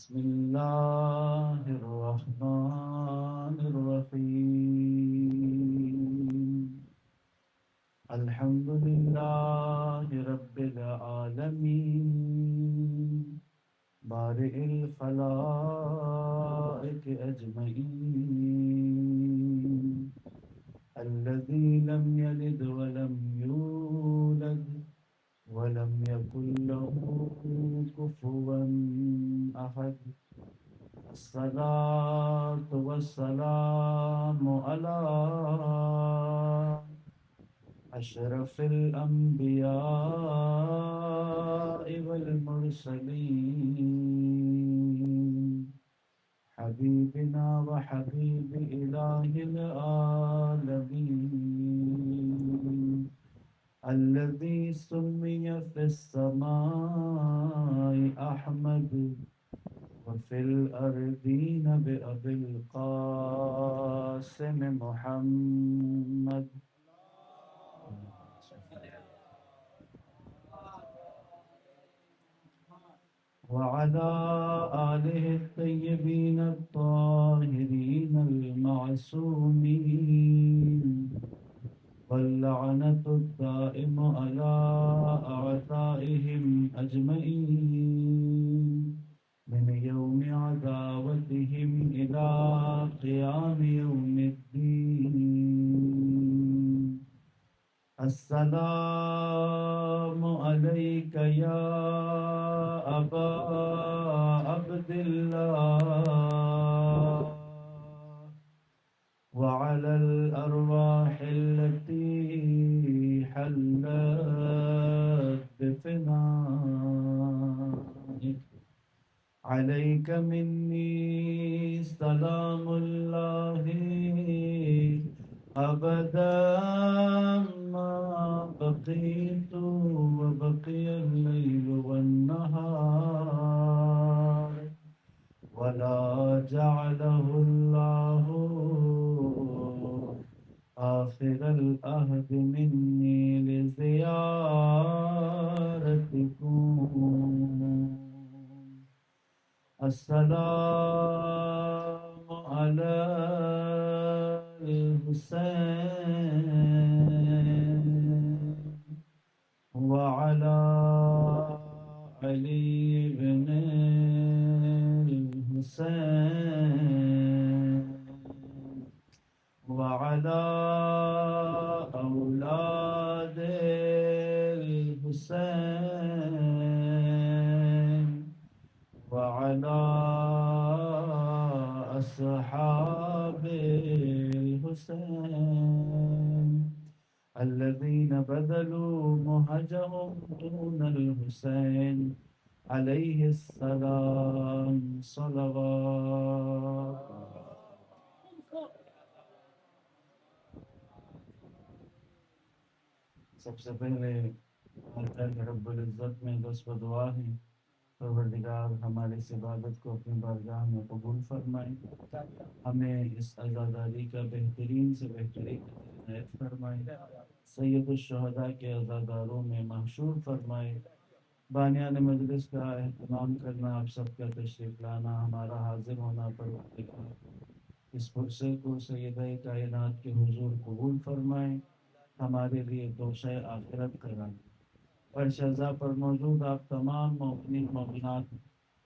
بسم الله الرحمن الرحيم. الحمد لله رب العالمين بارئ الخلائق أجمعين الذي لم يلد ولم يولد ولم يكن له كفوا أحد. الصلاة والسلام على أشرف الأنبياء والمرسلين حبيبنا وحبيب إله العالمين الذي سمي في السماء أحمد وفي الأرضين بأبي القاسم محمد وعلى آله الطيبين الطاهرين المعصومين واللعنة الدائم على أعدائهم أجمعين من يوم عداوتهم إلى قيام يوم الدين. السلام عليك يا أبا عبد الله وعلى الأرواح التي حلت بفنائك. عليك مني سلام الله أبدا ما بقيت وبقي الليل والنهار ولا جعله الله آخر الأهد مني لزيارتكم. السلام على الحسين وعلى علي بن الحسين وعلى أولاد الحسين وعلى أصحاب الحسين الذين بذلوا مهجهم دون الحسين عليه السلام صلوات. سب سے پہلے اللہ رب العزت میں دست و دعا ہے پروردگار ہماری اس عبادت کو اپنی بارگاہ میں قبول فرمائے، ہمیں اس عزاداری کا بہترین سے بہترین عنایت فرمائے، سید الشہداء کے عزاداروں میں محشور فرمائے. بانیان مجلس کا اہتمام کرنا، آپ سب کا تشریف لانا، ہمارا حاضر ہونا پروردگار اس فرصے کو سیدہ کائنات کے حضور قبول فرمائے، ہمارے لیے توشہ آخرت کرائیں. فرش ازا پر موجود آپ تمام مومنین مومنات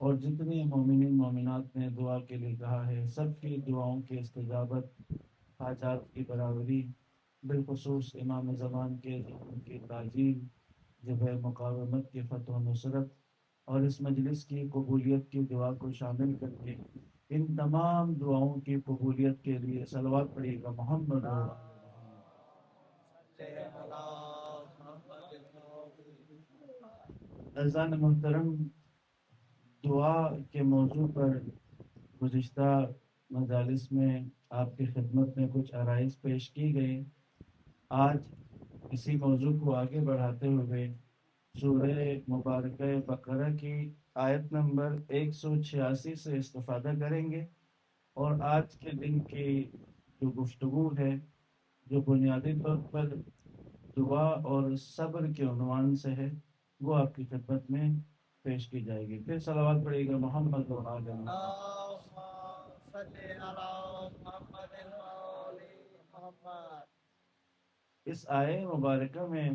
اور جتنے مومنین مومنات نے دعا کے لیے کہا ہے، سب کی دعاؤں کی استجابت، حاجات کی برابری، بالخصوص امام زمان کے ان کی تعجیل، جبہ مقاومت کی فتح و نصرت اور اس مجلس کی قبولیت کی دعا کو شامل کر کے ان تمام دعاؤں کی قبولیت کے لیے صلوات پڑھیے گا محمد. عزیزان محترم، دعا کے موضوع پر گزشتہ مجالس میں آپ کی خدمت میں کچھ عرائض پیش کی گئی. آج اسی موضوع کو آگے بڑھاتے ہوئے سورہ مبارکہ بقرہ کی آیت نمبر 186 سے استفادہ کریں گے، اور آج کے دن کی جو گفتگو ہے جو بنیادی طور پر دعا اور صبر کے عنوان سے ہے، وہ آپ کی خدمت میں پیش کی جائے گی. پھر صلوات پڑھیے گا محمد و آل محمد. اس آئے مبارکہ میں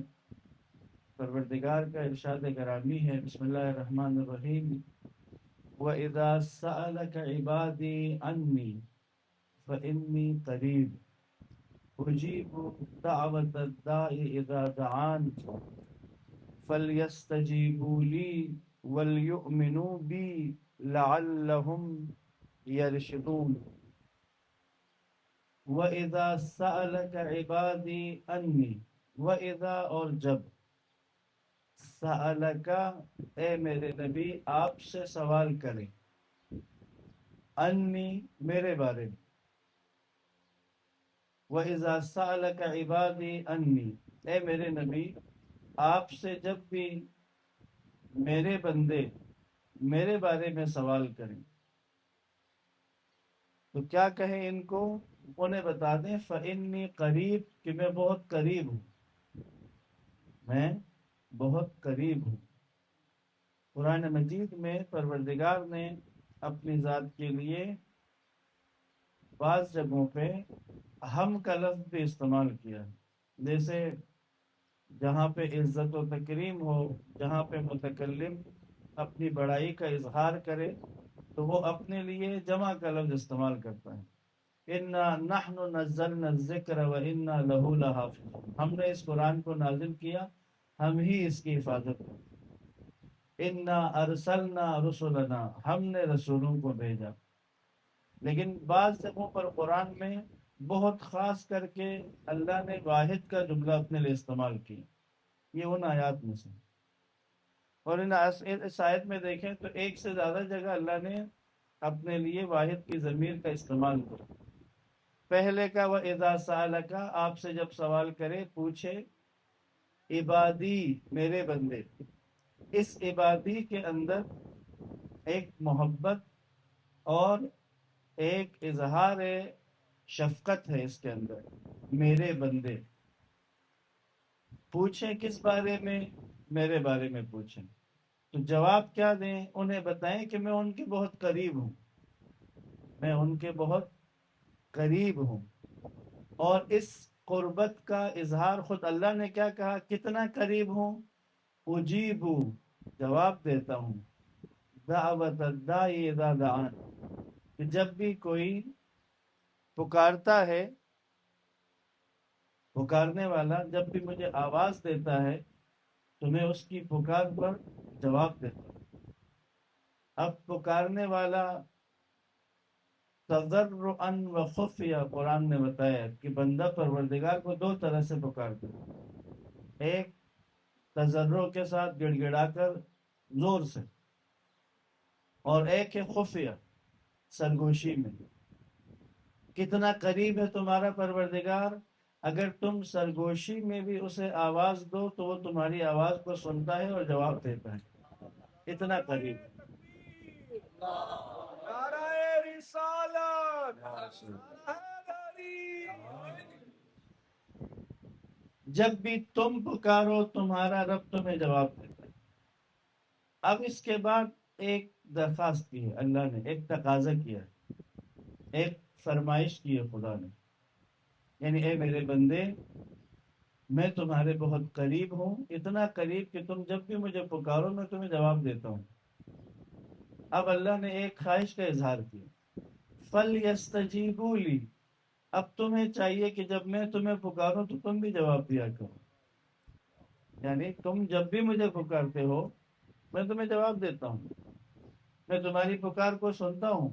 پروردگار کا ارشاد گرامی ہے. بسم اللہ الرحمن الرحیم. وَإِذَا سَأَلَكَ عِبَادِي عَنِّي فَإِنِّي قَرِيبٌ أُجِيبُ دَعْوَةَ الدَّاعِ إِذَا دَعَانِ فَلْيَسْتَجِيبُوا لِي وَلْيُؤْمِنُوا بِي لَعَلَّهُمْ يَرْشُدُونَ. وَإِذَا سَأَلَكَ عِبَادِي عَنِّي، وَإِذَا اور جب، سَأَلَكَ اے میرے نبی آپ سے سوال کریں، انی میرے بارے میں. وَإِذَا سَأَلَكَ عِبَادِي عَنِّي اے میرے نبی آپ سے جب بھی میرے بندے میرے بارے میں سوال کریں تو کیا کہیں ان کو؟ انہیں بتا دیں فَإِنِّي قریب کہ میں بہت قریب ہوں، میں بہت قریب ہوں. قرآن مجید میں پروردگار نے اپنی ذات کے لیے بعض جگہوں پہ ہم کا لفظ بھی استعمال کیا ہے. جیسے جہاں پہ عزت و تکریم ہو، جہاں پہ متکلم اپنی بڑائی کا اظہار کرے تو وہ اپنے لیے جمع کا لفظ استعمال کرتا ہے. اِنَّا نَحْنُ نَزَّلْنَا الذِّكْرَ وَإِنَّا لَهُ لَحَافِظُونَ ہم نے اس قرآن کو نازل کیا، ہم ہی اس کی حفاظت کریں. اِنَّا أَرْسَلْنَا رُسُلَنَا ہم نے رسولوں کو بھیجا. لیکن بعض جگہوں پر قرآن میں بہت خاص کر کے اللہ نے واحد کا جملہ اپنے لیے استعمال کیا. یہ ان آیات میں سے، اور اس آیت میں دیکھیں تو ایک سے زیادہ جگہ اللہ نے اپنے لیے واحد کی ضمیر کا استعمال کیا. پہلے کا وَإِذَا سَأَلَكَ آپ سے جب سوال کرے پوچھے، عبادی میرے بندے. اس عبادی کے اندر ایک محبت اور ایک اظہار شفقت ہے. اس کے اندر میرے بندے پوچھیں کس بارے میں؟ میرے بارے میں پوچھیں. تو جواب کیا دیں؟ انہیں بتائیں کہ میں ان کے بہت قریب ہوں، میں ان کے بہت قریب ہوں. اور اس قربت کا اظہار خود اللہ نے کیا کہا، کتنا قریب ہوں؟ اجیبو جواب دیتا ہوں، دعوت الداعی اذا دعان کہ جب بھی کوئی پکارتا ہے، پکارنے والا جب بھی مجھے آواز دیتا ہے تو میں اس کی پکار پر جواب دیتا ہوں. اب پکارنے والا تضرعا و خفیہ قرآن نے بتایا کہ بندہ پروردگار کو دو طرح سے پکارتا ہے. ایک تضرع کے ساتھ گڑ گڑا کر زور سے، اور ایک ہے خفیہ سرگوشی میں. کتنا قریب ہے تمہارا پروردگار؟ اگر تم سرگوشی میں بھی اسے آواز دو تو وہ تمہاری آواز کو سنتا ہے اور جواب دیتا ہے. اتنا قریب. جب بھی تم پکارو تمہارا رب تمہیں جواب دیتا ہے. اب اس کے بعد ایک درخواست کی ہے اللہ نے، ایک تقاضا کیا ہے، ایک فرمائش کی ہے خدا نے. یعنی اے میرے بندے میں تمہارے بہت قریب ہوں، اتنا قریب کہ تم جب بھی مجھے پکارو میں تمہیں جواب دیتا ہوں. اب اللہ نے ایک خواہش کا اظہار کیا، فَلْيَسْتَجِيبُوا لِي اب تمہیں چاہیے کہ جب میں تمہیں پکاروں تو تم بھی جواب دیا کرو. یعنی تم جب بھی مجھے پکارتے ہو میں تمہیں جواب دیتا ہوں، میں تمہاری پکار کو سنتا ہوں،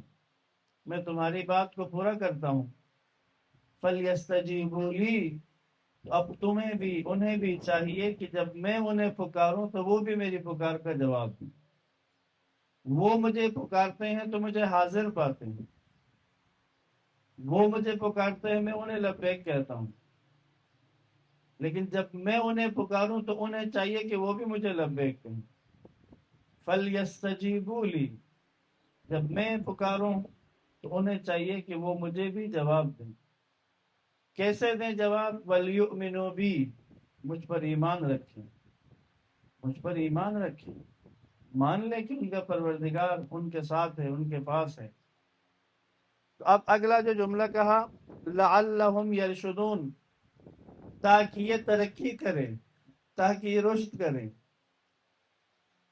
میں تمہاری بات کو پورا کرتا ہوں. فَلْيَسْتَجِيبُوا لِي اب تمہیں بھی انہیں بھی چاہیے کہ جب میں انہیں پکاروں تو وہ بھی میری پکار کا جواب دیں. وہ مجھے پکارتے ہیں تو مجھے حاضر پاتے ہیں، وہ مجھے پکارتے ہیں میں انہیں لبیک کہتا ہوں. لیکن جب میں انہیں پکاروں تو انہیں چاہیے کہ وہ بھی مجھے لبیک کہیں. فَلْيَسْتَجِيبُوا لِي جب میں پکاروں تو انہیں چاہیے کہ وہ مجھے بھی جواب دیں. کیسے دیں جواب؟ وَلْيُؤْمِنُوا بِي مجھ پر ایمان رکھیں، مجھ پر ایمان رکھیں. مان لے کہ ان کا پروردگار ان کے ساتھ ہے، ان کے پاس ہے۔ تو اب اگلا جو جملہ کہا لعلہم یرشدون، تاکہ یہ ترقی کریں، تاکہ یہ رشد کریں۔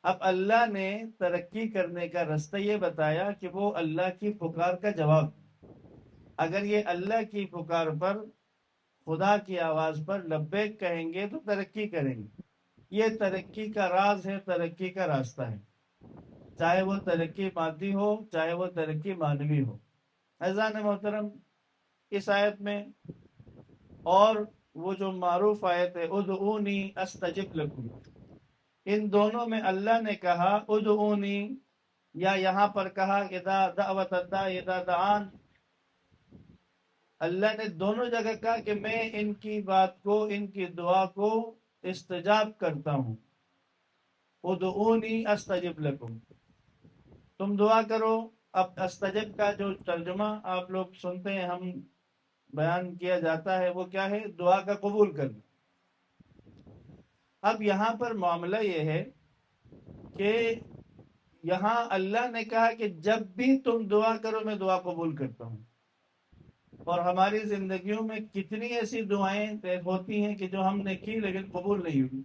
اب اللہ نے ترقی کرنے کا رستہ یہ بتایا کہ وہ اللہ کی پکار کا جواب، اگر یہ اللہ کی پکار پر، خدا کی آواز پر لبیک کہیں گے تو ترقی کریں گے۔ یہ ترقی کا راز ہے، ترقی کا راستہ ہے، چاہے وہ ترقی مادی ہو چاہے وہ ترقی معنوی ہو۔ عزیزان محترم، اس آیت میں اور وہ جو معروف آیت ہے ادعونی استجب لکم، ان دونوں میں اللہ نے کہا ادعونی، یا یہاں پر کہا اذا دعوت الداعی اذا دعان، اللہ نے دونوں جگہ کہا کہ میں ان کی بات کو، ان کی دعا کو استجاب کرتا ہوں۔ ادعونی استجب لکم، تم دعا کرو۔ اب استجب کا جو ترجمہ آپ لوگ سنتے ہیں، ہم بیان کیا جاتا ہے، وہ کیا ہے؟ دعا کا قبول کرنا۔ اب یہاں پر معاملہ یہ ہے کہ یہاں اللہ نے کہا کہ جب بھی تم دعا کرو میں دعا قبول کرتا ہوں، اور ہماری زندگیوں میں کتنی ایسی دعائیں ہوتی ہیں کہ جو ہم نے کی لیکن قبول نہیں ہوئی،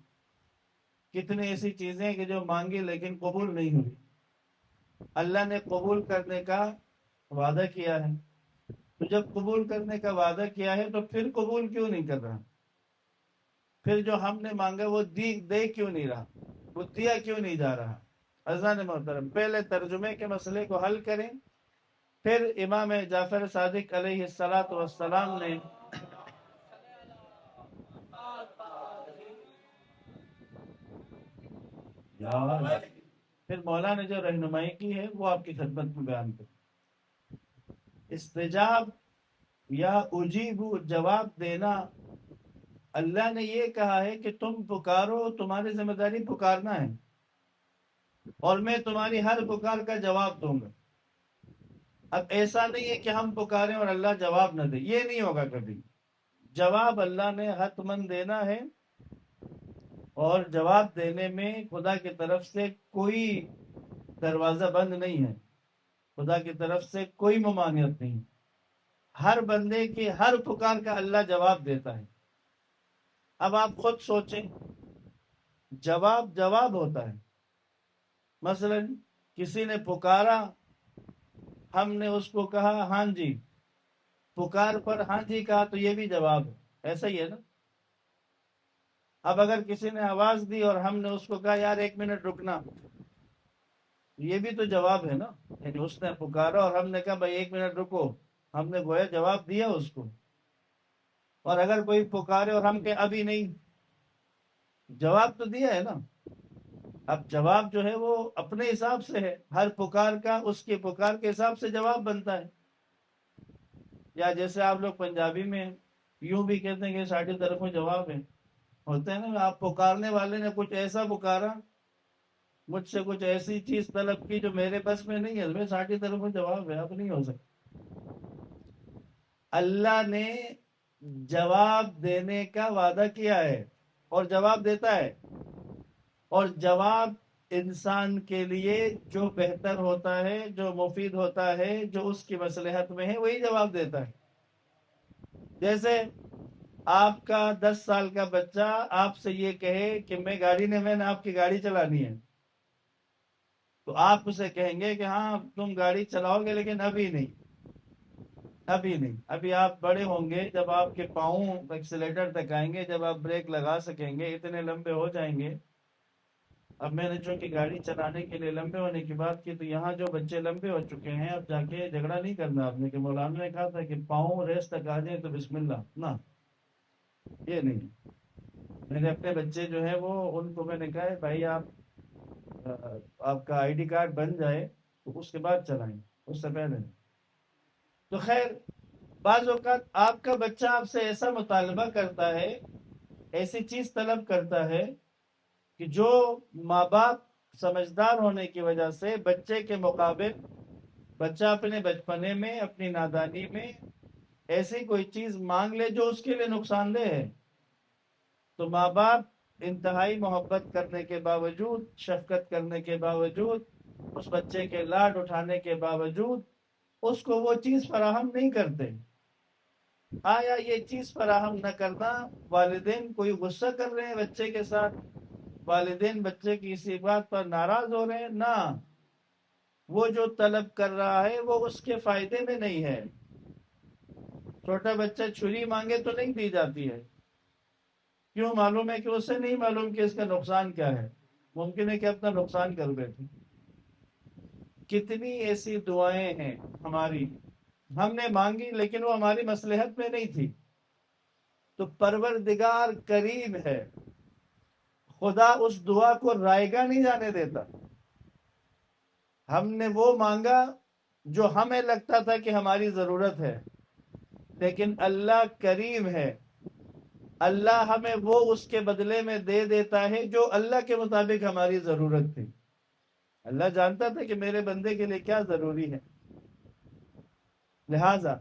کتنی ایسی چیزیں کہ جو مانگی لیکن قبول نہیں ہوئی۔ اللہ نے قبول کرنے کا وعدہ کیا ہے، تو جب قبول کرنے کا وعدہ کیا ہے تو پھر قبول کیوں نہیں کر رہا؟ پھر جو ہم نے مانگا وہ دے کیوں نہیں رہا؟ وہ دیا کیوں نہیں جا رہا؟ عزیزان محترم، پہلے ترجمے کے مسئلے کو حل کریں، پھر امام جعفر صادق علیہ السلام نے پھر مولا نے جو رہنمائی کی ہے وہ آپ کی خدمت میں بیان کریں۔ استجاب یا اجیب، جواب دینا، اللہ نے یہ کہا ہے کہ تم پکارو، تمہاری ذمہ داری پکارنا ہے، اور میں تمہاری ہر پکار کا جواب دوں گا۔ اب ایسا نہیں ہے کہ ہم پکاریں اور اللہ جواب نہ دے، یہ نہیں ہوگا کبھی۔ جواب اللہ نے حتماً دینا ہے، اور جواب دینے میں خدا کی طرف سے کوئی دروازہ بند نہیں ہے، خدا کی طرف سے کوئی ممانعت نہیں۔ ہر بندے کی ہر پکار کا اللہ جواب دیتا ہے۔ اب آپ خود سوچیں، جواب ہوتا ہے۔ مثلا کسی نے پکارا، ہم نے اس کو کہا ہاں جی، پکار پر ہاں جی کہا تو یہ بھی جواب ہے، ایسا ہی ہے نا؟ اب اگر کسی نے آواز دی اور ہم نے اس کو کہا یار 1 منٹ رکنا، یہ بھی تو جواب ہے نا؟ یعنی اس نے پکارا اور ہم نے کہا بھائی 1 منٹ رکو، ہم نے گویا جواب دیا اس کو۔ اور اگر کوئی پکارے اور ہم کہ ابھی نہیں، جواب تو دیا ہے نا؟ اب جواب جو ہے وہ اپنے حساب سے ہے، ہر پکار کا اس کے پکار کے حساب سے جواب بنتا ہے۔ یا جیسے آپ لوگ پنجابی میں یوں بھی کہتے ہیں کہ ساڑھی طرفوں جواب ہے، ہوتا ہے نا؟ آپ پکارنے والے نے کچھ ایسا پکارا، مجھ سے کچھ ایسی چیز طلب کی جو میرے بس میں نہیں ہے، میں 60 طرفوں جواب ہے، اب نہیں ہو سکتا۔ اللہ نے جواب دینے کا وعدہ کیا ہے اور جواب دیتا ہے، اور جواب انسان کے لیے جو بہتر ہوتا ہے، جو مفید ہوتا ہے، جو اس کی مصلحت میں ہے، وہی جواب دیتا ہے۔ جیسے آپ کا 10 سال کا بچہ آپ سے یہ کہے کہ میں نے آپ کی گاڑی چلانی ہے، تو آپ اسے کہیں گے کہ ہاں تم گاڑی چلاؤ گے لیکن ابھی نہیں، ابھی نہیں، ابھی آپ بڑے ہوں گے، جب آپ کے پاؤں ایکسیلیٹر تک آئیں گے، جب آپ بریک لگا سکیں گے، اتنے لمبے ہو جائیں گے۔ اب میں نے چونکہ گاڑی چلانے کے لیے لمبے ہونے کی بات کی، تو یہاں جو بچے لمبے ہو چکے ہیں، اب جا کے جھگڑا نہیں کرنا آپ نے کہ مولانا نے کہا تھا کہ پاؤں ریس تک آ جائیں تو بسم اللہ نہ، یہ نہیں۔ میں نے اپنے بچے جو ہے وہ ان کو میں نے کہا ہے بھائی آپ کا آئی ڈی کارڈ بن جائے تو اس کے بعد چلائیں، اس سے پہلے نہیں۔ تو خیر، بعض اوقات آپ کا بچہ آپ سے ایسا مطالبہ کرتا ہے، ایسی چیز طلب کرتا ہے کہ جو ماں باپ سمجھدار ہونے کی وجہ سے بچے کے مقابل، بچہ اپنے بچپنے میں، اپنی نادانی میں ایسی کوئی چیز مانگ لے جو اس کے لیے نقصان دہ ہے، تو ماں باپ انتہائی محبت کرنے کے باوجود، شفقت کرنے کے باوجود، اس بچے کے لاڈ اٹھانے کے باوجود اس کو وہ چیز فراہم نہیں کرتے؟ آیا یہ چیز فراہم نہ کرنا، والدین کوئی غصہ کر رہے ہیں بچے کے ساتھ؟ والدین بچے کی اسی بات پر ناراض ہو رہے ہیں؟ نہ، وہ جو طلب کر رہا ہے وہ اس کے فائدے میں نہیں ہے۔ چھوٹا بچہ چھری مانگے تو نہیں دی جاتی ہے، کیوں؟ معلوم ہے کہ اسے نہیں معلوم کہ اس کا نقصان کیا ہے، ممکن ہے کہ اپنا نقصان کر بیٹھے۔ کتنی ایسی دعائیں ہیں ہماری، ہم نے مانگی لیکن وہ ہماری مصلحت میں نہیں تھی، تو پروردگار کریم ہے، خدا اس دعا کو رائگاں نہیں جانے دیتا۔ ہم نے وہ مانگا جو ہمیں لگتا تھا کہ ہماری ضرورت ہے، لیکن اللہ کریم ہے، اللہ ہمیں وہ اس کے بدلے میں دے دیتا ہے جو اللہ کے مطابق ہماری ضرورت تھی۔ اللہ جانتا تھا کہ میرے بندے کے لیے کیا ضروری ہے، لہذا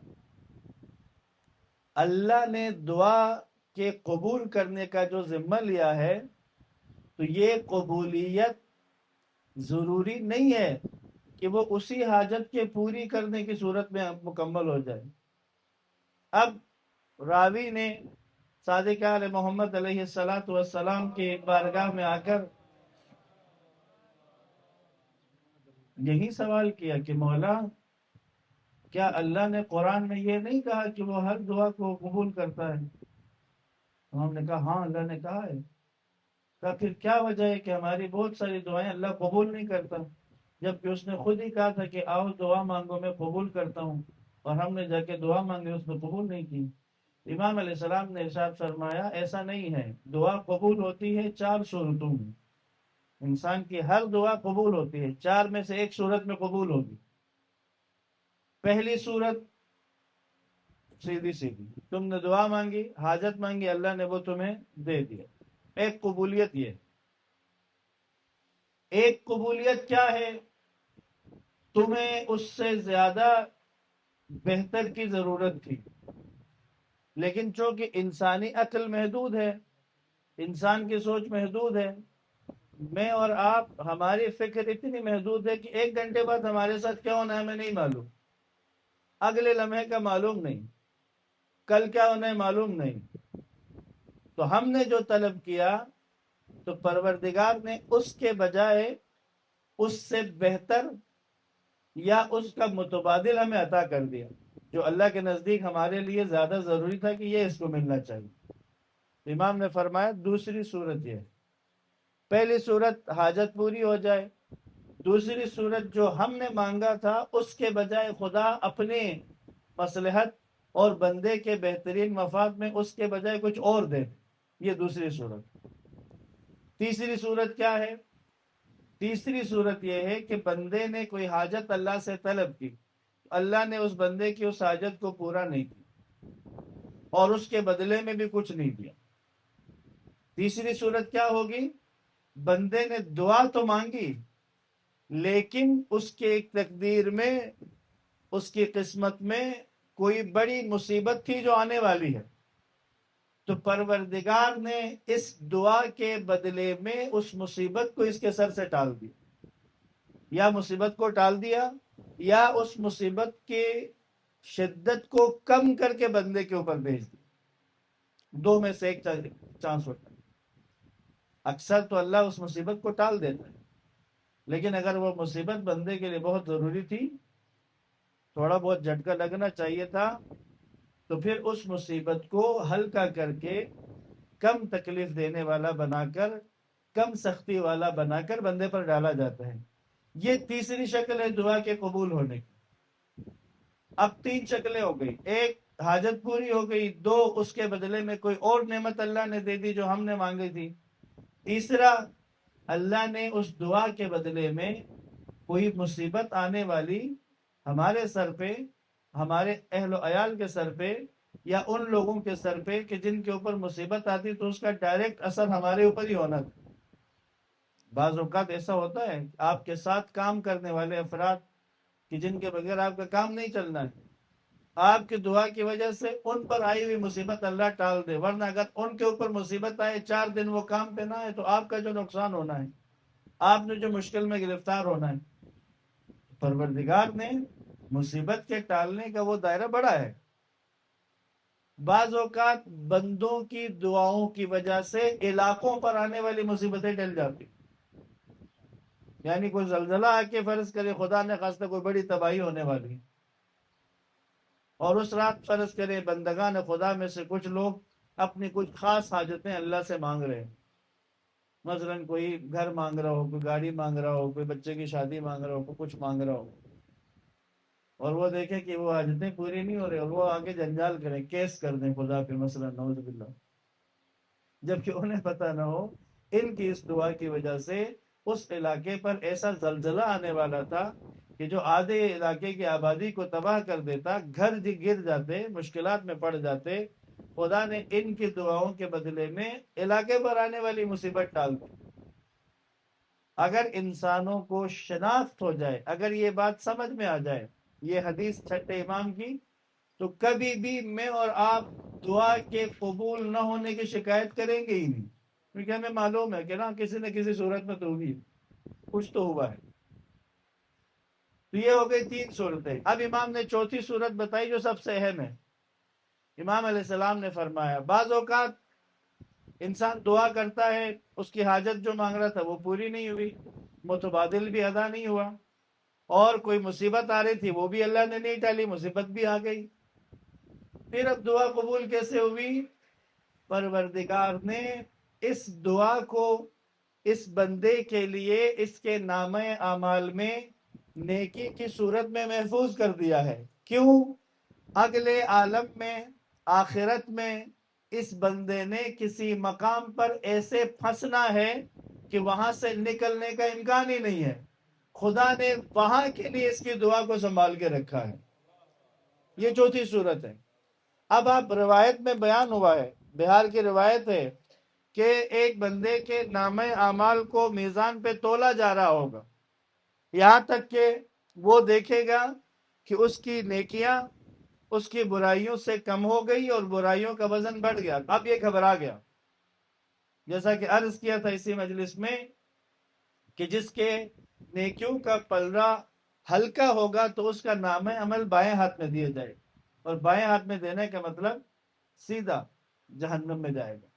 اللہ نے دعا کے قبول کرنے کا جو ذمہ لیا ہے، تو یہ قبولیت ضروری نہیں ہے کہ وہ اسی حاجت کے پوری کرنے کی صورت میں مکمل ہو جائے۔ اب راوی نے صادق آل محمد علیہ السلام کی بارگاہ میں آ کر یہی سوال کیا کہ مولا، کیا اللہ نے قرآن میں یہ نہیں کہا کہ وہ ہر دعا کو قبول کرتا ہے؟ ہم نے کہا ہاں اللہ نے کہا ہے۔ کہا پھر کیا وجہ ہے کہ ہماری بہت ساری دعائیں اللہ قبول نہیں کرتا، جبکہ اس نے خود ہی کہا تھا کہ آؤ دعا مانگو میں قبول کرتا ہوں، اور ہم نے جا کے دعا مانگی اس میں قبول نہیں کی۔ امام علیہ السلام نے ارشاد فرمایا ایسا نہیں ہے، دعا قبول ہوتی ہے 4 صورتوں میں، انسان کی ہر دعا قبول ہوتی ہے، 4 میں سے ایک صورت میں قبول ہوگی۔ پہلی صورت سیدھی سیدھی، تم نے دعا مانگی، حاجت مانگی، اللہ نے وہ تمہیں دے دیا، ایک قبولیت یہ۔ ایک قبولیت کیا ہے؟ تمہیں اس سے زیادہ بہتر کی ضرورت تھی، لیکن چونکہ انسانی عقل محدود ہے، انسان کی سوچ محدود ہے، میں اور آپ ہماری فکر اتنی محدود ہے کہ 1 گھنٹے بعد ہمارے ساتھ کیا ہونا ہے ہمیں نہیں معلوم، اگلے لمحے کا معلوم نہیں، کل کیا ہونا ہے معلوم نہیں۔ تو ہم نے جو طلب کیا تو پروردگار نے اس کے بجائے اس سے بہتر یا اس کا متبادل ہمیں عطا کر دیا، جو اللہ کے نزدیک ہمارے لیے زیادہ ضروری تھا کہ یہ اس کو ملنا چاہیے۔ امام نے فرمایا دوسری صورت یہ ہے، پہلی صورت حاجت پوری ہو جائے، دوسری صورت جو ہم نے مانگا تھا اس کے بجائے خدا اپنے مصلحت اور بندے کے بہترین مفاد میں اس کے بجائے کچھ اور دے، یہ دوسری صورت۔ تیسری صورت کیا ہے؟ تیسری صورت یہ ہے کہ بندے نے کوئی حاجت اللہ سے طلب کی، اللہ نے اس بندے کی اس حاجت کو پورا نہیں کیا اور اس کے بدلے میں بھی کچھ نہیں دیا۔ تیسری صورت کیا ہوگی؟ بندے نے دعا تو مانگی لیکن اس کے ایک تقدیر میں، اس کی قسمت میں کوئی بڑی مصیبت تھی جو آنے والی ہے، تو پروردگار نے اس دعا کے بدلے میں اس مصیبت کو اس کے سر سے ٹال دیا، یا مصیبت کو ٹال دیا یا اس مصیبت کی شدت کو کم کر کے بندے کے اوپر بھیج دیا، 2 میں سے ایک چانس ہوتا ہے۔ اکثر تو اللہ اس مصیبت کو ٹال دیتا ہے، لیکن اگر وہ مصیبت بندے کے لیے بہت ضروری تھی، تھوڑا بہت جھٹکا لگنا چاہیے تھا، تو پھر اس مصیبت کو ہلکا کر کے، کم تکلیف دینے والا بنا کر، کم سختی والا بنا کر بندے پر ڈالا جاتا ہے۔ یہ تیسری شکل ہے دعا کے قبول ہونے کی۔ اب 3 شکلیں ہو گئی، ایک حاجت پوری ہو گئی، 2 اس کے بدلے میں کوئی اور نعمت اللہ نے دے دی جو ہم نے مانگی تھی، تیسرا اللہ نے اس دعا کے بدلے میں کوئی مصیبت آنے والی ہمارے سر پہ، ہمارے اہل و عیال کے سر پہ، یا ان لوگوں کے سر پہ کہ جن کے اوپر مصیبت آتی تو اس کا ڈائریکٹ اثر ہمارے اوپر ہی ہونا تھا۔ بعض اوقات ایسا ہوتا ہے کہ آپ کے ساتھ کام کرنے والے افراد کہ جن کے بغیر آپ کا کام نہیں چلنا ہے، آپ کی دعا کی وجہ سے ان پر آئی ہوئی مصیبت اللہ ٹال دے، ورنہ اگر ان کے اوپر مصیبت آئے 4 دن وہ کام پہ نہ آئے تو آپ کا جو نقصان ہونا ہے، آپ نے جو مشکل میں گرفتار ہونا ہے، پروردگار نے مصیبت کے ٹالنے کا وہ دائرہ بڑا ہے۔ بعض اوقات بندوں کی دعاؤں کی وجہ سے علاقوں پر آنے والی مصیبتیں ٹل جاتی، یعنی کوئی زلزلہ آ کے فرض کرے خدا نے خواستہ کوئی بڑی تباہی ہونے والی، اور اس رات فرض کرے بندگان خدا میں سے کچھ لوگ اپنی کچھ خاص حاجتیں اللہ سے مانگ رہے ہیں، مثلا کوئی گھر مانگ رہا ہو، کوئی گاڑی مانگ رہا ہو، کوئی بچے کی شادی مانگ رہا ہو، کوئی کچھ مانگ رہا ہو، اور وہ دیکھیں کہ وہ حاجتیں پوری نہیں ہو رہی اور وہ آگے جنجال کریں، کیس کر دیں خدا پہ مثلا، نعوذ باللہ، جبکہ انہیں پتہ نہ ہو ان کی اس دعا کی وجہ سے اس علاقے پر ایسا زلزلہ آنے والا تھا کہ جو آدھے علاقے کی آبادی کو تباہ کر دیتا، گھر گر جاتے، مشکلات میں پڑ جاتے۔ خدا نے ان کی دعاؤں کے بدلے میں علاقے پر آنے والی مصیبت ٹال دی۔ اگر انسانوں کو شناخت ہو جائے، اگر یہ بات سمجھ میں آ جائے، یہ حدیث چھٹے امام کی، تو کبھی بھی میں اور آپ دعا کے قبول نہ ہونے کی شکایت کریں گے ہی نہیں، کیونکہ ہمیں معلوم ہے کہ نا کسی نہ کسی صورت میں تو ہوگی، کچھ تو ہوا ہے۔ تو یہ ہو گئی 3 صورتیں۔ اب امام نے چوتھی صورت بتائی جو سب سے اہم ہے۔ امام علیہ السلام نے فرمایا بعض اوقات انسان دعا کرتا ہے، اس کی حاجت جو مانگ رہا تھا وہ پوری نہیں ہوئی، متبادل بھی ادا نہیں ہوا، اور کوئی مصیبت آ رہی تھی وہ بھی اللہ نے نہیں ٹالی، مصیبت بھی آ گئی۔ پھر اب دعا قبول کیسے ہوئی؟ پروردگار نے اس دعا کو اس بندے کے لیے اس کے نامہ اعمال میں نیکی کی صورت میں محفوظ کر دیا ہے۔ کیوں؟ اگلے عالم میں، آخرت میں اس بندے نے کسی مقام پر ایسے پھنسنا ہے کہ وہاں سے نکلنے کا امکان ہی نہیں ہے، خدا نے وہاں کے لیے اس کی دعا کو سنبھال کے رکھا ہے۔ یہ چوتھی صورت ہے۔ اب آپ روایت میں بیان ہوا ہے، بہار کی روایت ہے کہ ایک بندے کے نامہ اعمال کو میزان پہ تولا جا رہا ہوگا، یہاں تک کہ وہ دیکھے گا کہ اس کی نیکیاں اس کی برائیوں سے کم ہو گئی اور برائیوں کا وزن بڑھ گیا۔ اب یہ گھبرا گیا، جیسا کہ عرض کیا تھا اسی مجلس میں کہ جس کے نیکیوں کا پلڑا ہلکا ہوگا تو اس کا نامہ عمل بائیں ہاتھ میں دیا جائے، اور بائیں ہاتھ میں دینے کا مطلب سیدھا جہنم میں جائے گا۔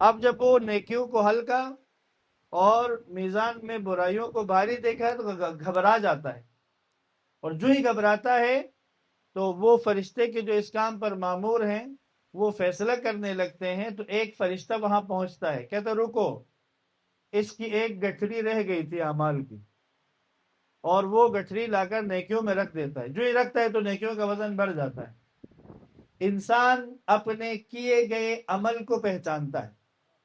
اب جب وہ نیکیوں کو ہلکا اور میزان میں برائیوں کو بھاری دیکھا ہے تو گھبرا جاتا ہے، اور جو ہی گھبراتا ہے تو وہ فرشتے کے جو اس کام پر مامور ہیں وہ فیصلہ کرنے لگتے ہیں۔ تو ایک فرشتہ وہاں پہنچتا ہے، کہتا رکو، اس کی ایک گٹھڑی رہ گئی تھی اعمال کی، اور وہ گٹھڑی لا کر نیکیوں میں رکھ دیتا ہے۔ جو ہی رکھتا ہے تو نیکیوں کا وزن بڑھ جاتا ہے۔ انسان اپنے کیے گئے عمل کو پہچانتا ہے،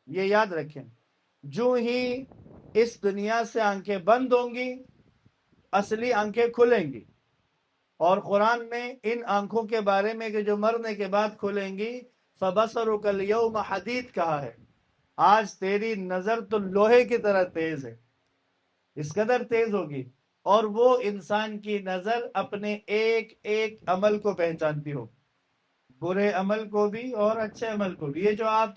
یہ یاد رکھیں۔ جو ہی اس دنیا سے آنکھیں بند ہوں گی اصلی آنکھیں کھلیں گی، اور قرآن میں ان آنکھوں کے بارے میں کہ جو مرنے کے بعد کھلیں گی فَبَصَرُكَ الْيَوْمَ حَدِيدٌ کہا ہے، آج تیری نظر تو لوہے کی طرح تیز ہے، اس قدر تیز ہوگی، اور وہ انسان کی نظر اپنے ایک ایک عمل کو پہچانتی ہو، برے عمل کو بھی اور اچھے عمل کو بھی۔ یہ جو آپ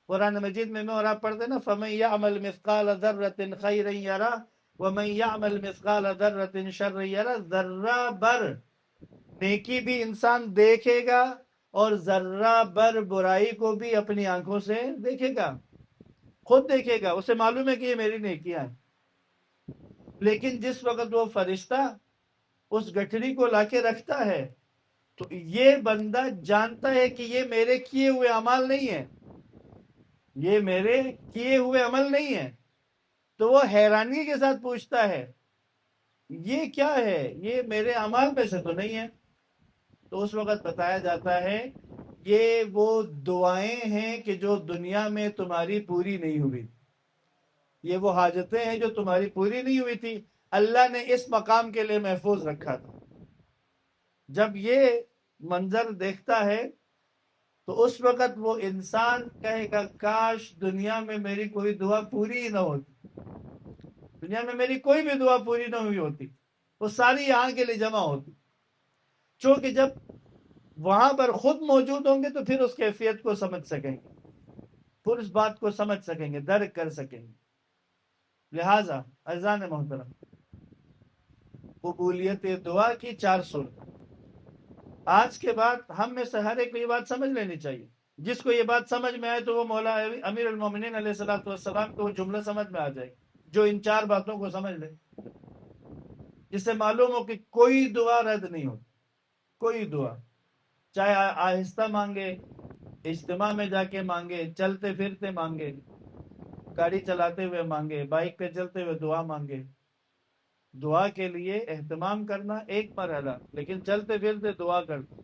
قرآن مجید میں اور آپ پڑھتے نا فَمَن يَعْمَلْ مِثْقَالَ ذَرَّةٍ خَيْرًا يَرَهُ وَمَن يَعْمَلْ مِثْقَالَ ذَرَّةٍ شَرًّا يَرَهُ، ذرہ بر نیکی بھی انسان دیکھے گا اور ذرہ بر برائی کو بھی اپنی آنکھوں سے دیکھے گا، خود دیکھے گا، اسے معلوم ہے کہ یہ میری نیکیاں ہیں۔ لیکن جس وقت وہ فرشتہ اس گٹھڑی کو لا کے رکھتا ہے تو یہ بندہ جانتا ہے کہ یہ میرے کیے ہوئے عمل نہیں ہیں، یہ میرے کیے ہوئے عمل نہیں ہیں، تو وہ حیرانی کے ساتھ پوچھتا ہے یہ کیا ہے، یہ میرے اعمال میں سے تو نہیں ہے۔ تو اس وقت بتایا جاتا ہے یہ وہ دعائیں ہیں کہ جو دنیا میں تمہاری پوری نہیں ہوئی، یہ وہ حاجتیں ہیں جو تمہاری پوری نہیں ہوئی تھی، اللہ نے اس مقام کے لیے محفوظ رکھا تھا۔ جب یہ منظر دیکھتا ہے تو اس وقت وہ انسان کہے گا کاش دنیا میں میری کوئی دعا پوری ہی نہ ہوتی، دنیا میں میری کوئی بھی دعا پوری نہ ہوئی ہوتی، وہ ساری یہاں کے لیے جمع ہوتی۔ چونکہ جب وہاں پر خود موجود ہوں گے تو پھر اس کیفیت کو سمجھ سکیں گے، پھر اس بات کو سمجھ سکیں گے، درک کر سکیں گے۔ لہٰذا عزیزان محترم، قبولیت دعا کی 4 صورت۔ آج کے بعد ہم میں سے ہر ایک کو یہ بات سمجھ لینی چاہیے۔ جس کو یہ بات سمجھ میں آئے تو وہ مولا امیر المومنین علیہ السلام کو وہ جملہ سمجھ میں آ جائے گی، جو ان 4 باتوں کو سمجھ لے، جس سے معلوم ہو کہ کوئی دعا رد نہیں ہوتی، کوئی دعا، چاہے آہستہ مانگے، اجتماع میں جا کے مانگے، چلتے پھرتے مانگے، گاڑی چلاتے ہوئے مانگے، بائک پہ چلتے ہوئے دعا مانگے۔ دعا کے لیے اہتمام کرنا ایک مرحلہ، لیکن چلتے پھرتے دعا کرنا،